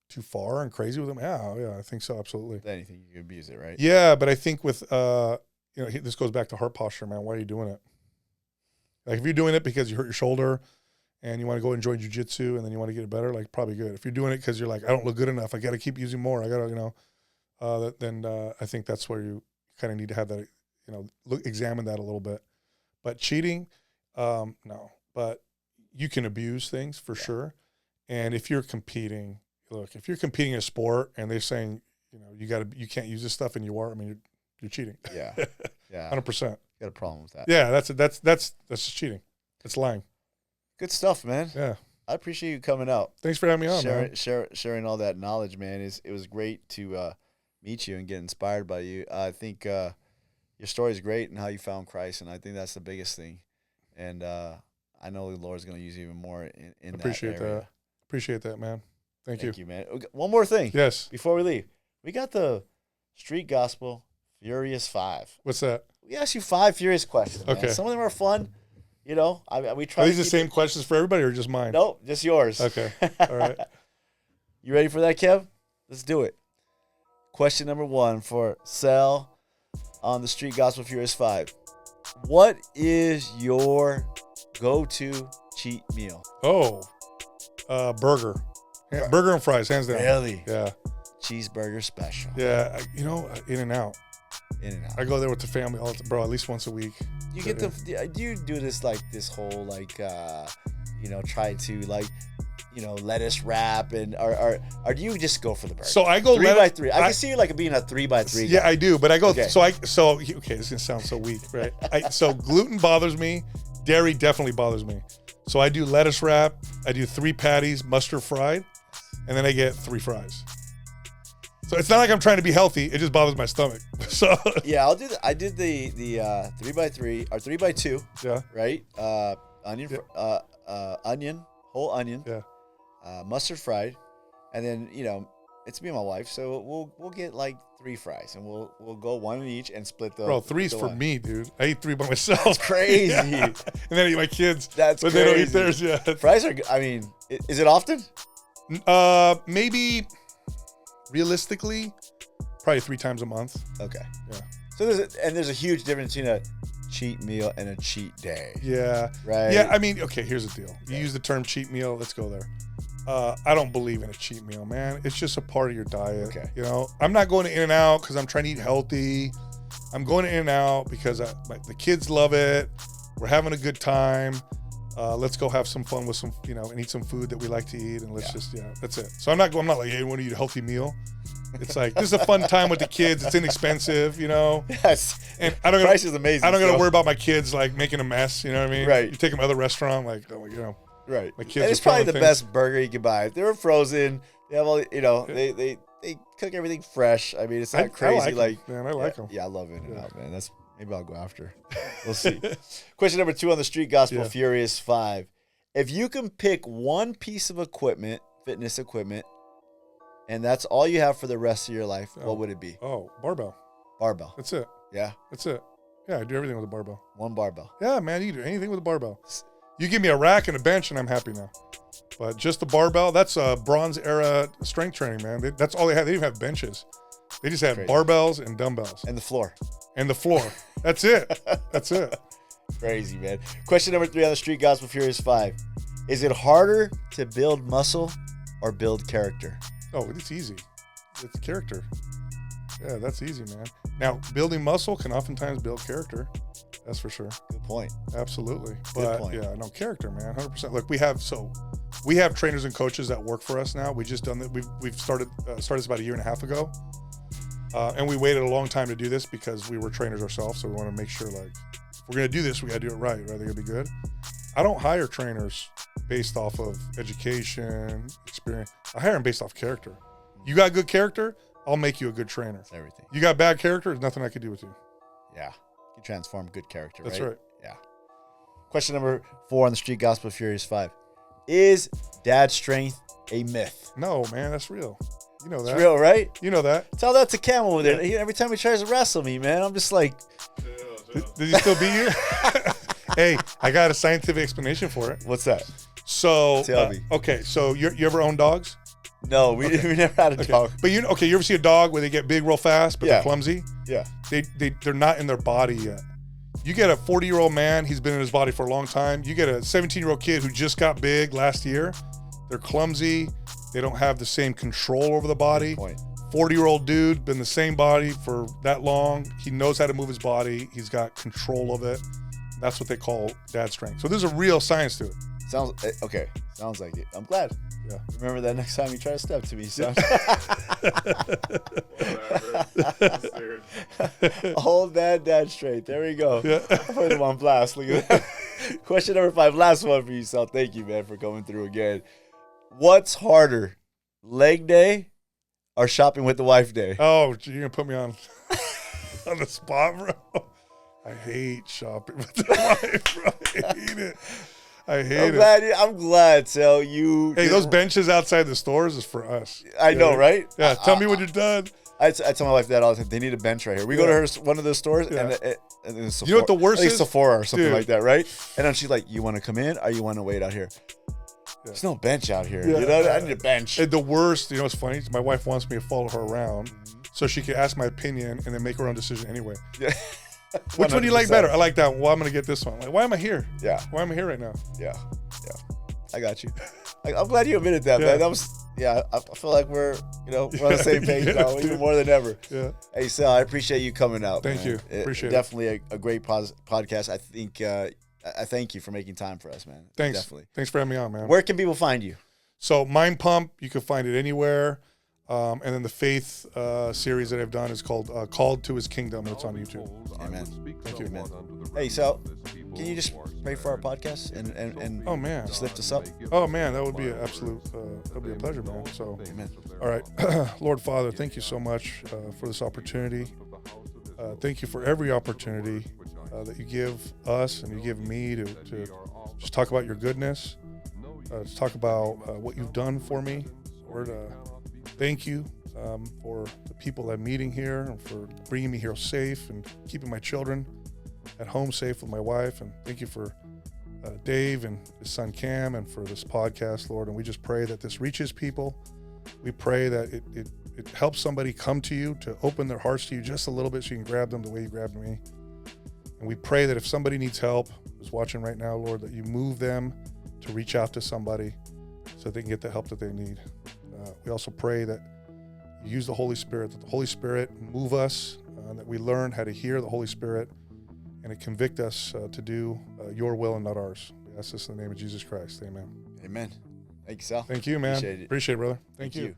too far and crazy with them? Yeah, I think so, absolutely. Anything you can abuse it, right? Yeah, but I think with this goes back to heart posture, man. Why are you doing it? Like if you're doing it because you hurt your shoulder and you want to go enjoy jiu-jitsu and then you want to get it better, like probably good. If you're doing it because you're like, I don't look good enough, I got to keep using more, I got to, then I think that's where you kind of need to have that, examine that a little bit. But cheating, no. But you can abuse things for sure. And if you're competing, if you're competing in a sport and they're saying, you can't use this stuff and you are, I mean, you're cheating. Yeah. Yeah. 100%. Got a problem with that. Yeah, that's just cheating. It's lying. Good stuff, man. Yeah. I appreciate you coming out. Thanks for having me on, man. Sharing all that knowledge, man. It was great to meet you and get inspired by you. I think your story is great and how you found Christ, and I think that's the biggest thing. And I know the Lord's going to use you even more in that area. Appreciate that, man. Thank you, man. One more thing. Yes. Before we leave, we got the Street Gospel Furious 5. What's that? We asked you 5 furious questions. Man. Okay. Some of them are fun. We try. Are these the same questions for everybody or just mine? Nope, just yours. Okay. All right. You ready for that, Kev? Let's do it. Question number 1 for Sal on the Street Gospel Furious 5. What is your go-to cheat meal? Oh, burger. Burger and fries, hands down. Really? Yeah. Cheeseburger special. Yeah. In-N-Out. In-N-Out. I go there with the family, bro, at least once a week. Do you do this whole try to lettuce wrap or do you just go for the burger? So I go 3x3. I can see you being a 3x3 guy. Yeah, I do, but I go. Okay. Okay, this is gonna sound so weak, right? So gluten bothers me. Dairy definitely bothers me. So I do lettuce wrap. I do 3 patties, mustard fried, and then I get 3 fries. So it's not like I'm trying to be healthy. It just bothers my stomach. So yeah, I'll do. I did the 3x3 or 3x2. Yeah. Right. Onion. Yeah. Onion. Whole onion. Yeah. Mustard fried, and then it's me and my wife, so we'll get like 3 fries, and we'll go 1 in each and split the. Bro, 3's for me, dude. I eat 3 by myself. That's crazy. Yeah. And then I eat my kids. That's but crazy. They don't eat theirs. Yeah. Fries are. I mean, is it often? Maybe. Realistically, probably 3 times a month. Okay. Yeah. So there's a huge difference between a cheat meal and a cheat day. Yeah. Right. Yeah. I mean, okay. Here's the deal. You use the term cheat meal. Let's go there. I don't believe in a cheat meal, man. It's just a part of your diet. Okay. I'm not going to In-N-Out because I'm trying to eat healthy. I'm going to In-N-Out because the kids love it. We're having a good time. Let's go have some fun with some, and eat some food that we like to eat, and let's that's it. So I'm not like, hey, want to eat a healthy meal? It's like, this is a fun time with the kids. It's inexpensive, Yes. And Price is amazing. I don't got to worry about my kids like making a mess. You know what I mean? Right. You take them to other restaurant, like, Right. My kids and it's probably the best burger you can buy. They're frozen. They have all, they cook everything fresh. I mean, it's not crazy. Man, I like them. Yeah, I love In-N-Out, man. Maybe I'll go after. We'll see. Question number 2 on the Street Gospel Furious 5. If you can pick one piece of equipment, fitness equipment, and that's all you have for the rest of your life, what would it be? Oh, barbell. Barbell. That's it. Yeah. That's it. Yeah, I do everything with a barbell. One barbell. Yeah, man, you do anything with a barbell. You give me a rack and a bench, and I'm happy now. But just the barbell, that's a Bronze Era strength training, man. That's all they had. They didn't have benches. They just had barbells and dumbbells. And the floor. That's it. That's it. Crazy, man. Question number 3 on the Street Gospel Furious 5. Is it harder to build muscle or build character? Oh, it's easy. It's character. Yeah, that's easy, man. Now, building muscle can oftentimes build character. That's for sure. Good point. Absolutely. Good point. Yeah, no, character, man, 100%. Look, we have trainers and coaches that work for us now. We just done that. We've started this about a year and a half ago, and we waited a long time to do this because we were trainers ourselves. So we want to make sure, like, if we're gonna do this, we gotta do it right. Right? They're gonna be good. I don't hire trainers based off of education, experience. I hire them based off character. You got good character, I'll make you a good trainer. That's everything. You got bad character, there's nothing I can do with you. Yeah. You transform good character, That's right. Yeah. Question number 4 on the Street Gospel Furious 5. Is dad strength a myth? No, man, that's real. You know that. It's real, right? You know that. Tell that to Cam over there. Every time he tries to wrestle me, man, I'm just like... Did he still beat you? Hey, I got a scientific explanation for it. What's that? So, Tell me. Okay, so you ever own dogs? No, we never had a dog. But you ever see a dog where they get big real fast, but they're clumsy? Yeah. They're not in their body yet. You get a 40-year-old man, he's been in his body for a long time. You get a 17-year-old kid who just got big last year. They're clumsy. They don't have the same control over the body. Good point. 40-year-old dude, been the same body for that long. He knows how to move his body. He's got control of it. That's what they call dad strength. So there's a real science to it. Sounds like it. I'm glad. Yeah. Remember that next time you try to step to me, son. Hold that dad straight. There we go. Yeah. I put him on blast. Look at that. Question number 5. Last one for you, Sal. Thank you, man, for coming through again. What's harder, leg day or shopping with the wife day? Oh, you're gonna put me on the spot, bro. I hate shopping with the wife, bro. I hate it. I hate it. I'm glad, Sal. You. Hey, those benches outside the stores is for us. I know, right? Yeah. Tell me when you're done. I tell my wife that all the time. They need a bench right here. We go to one of those stores, and it's Sephora. You know what the worst I think is? Sephora or something like that, right? And then she's like, "You want to come in, or you want to wait out here?" There's no bench out here. Yeah. You know, I need a bench. And the worst, what's funny? My wife wants me to follow her around so she can ask my opinion and then make her own decision anyway. Yeah. Which one do you like better? I like that one. Well, I'm going to get this one. Like, why am I here? Yeah. Why am I here right now? Yeah. I got you. I'm glad you admitted that, man. That was, I feel like we're on the same page now, even more than ever. Yeah. Hey, Sal, I appreciate you coming out. Thank you. Appreciate it. Definitely a great podcast. I think, I thank you for making time for us, man. Thanks. Definitely. Thanks for having me on, man. Where can people find you? So Mind Pump, you can find it anywhere. And then the faith series that I've done is called Called to His Kingdom, and it's on YouTube. Amen. Thank you. Amen. Hey, Sal, can you just pray for our podcast and Oh, man. just lift us up? Oh, man, that would be an absolute, that would be a pleasure, man. So, Amen. all right. Lord Father, thank you so much for this opportunity. Thank you for every opportunity that you give us and you give me to just talk about your goodness, to talk about what you've done for me. Lord, thank you for the people I'm meeting here and for bringing me here safe and keeping my children at home safe with my wife. And thank you for Dave and his son Cam and for this podcast, Lord. And we just pray that this reaches people. We pray that it helps somebody come to you, to open their hearts to you just a little bit so you can grab them the way you grabbed me. And we pray that if somebody needs help, who's watching right now, Lord, that you move them to reach out to somebody so they can get the help that they need. We also pray that you use the Holy Spirit, that the Holy Spirit move us, that we learn how to hear the Holy Spirit and to convict us to do your will and not ours. We ask this in the name of Jesus Christ. Amen. Amen. Thank you, Sal. Thank you, man. Appreciate it. Appreciate it, brother. Thank you.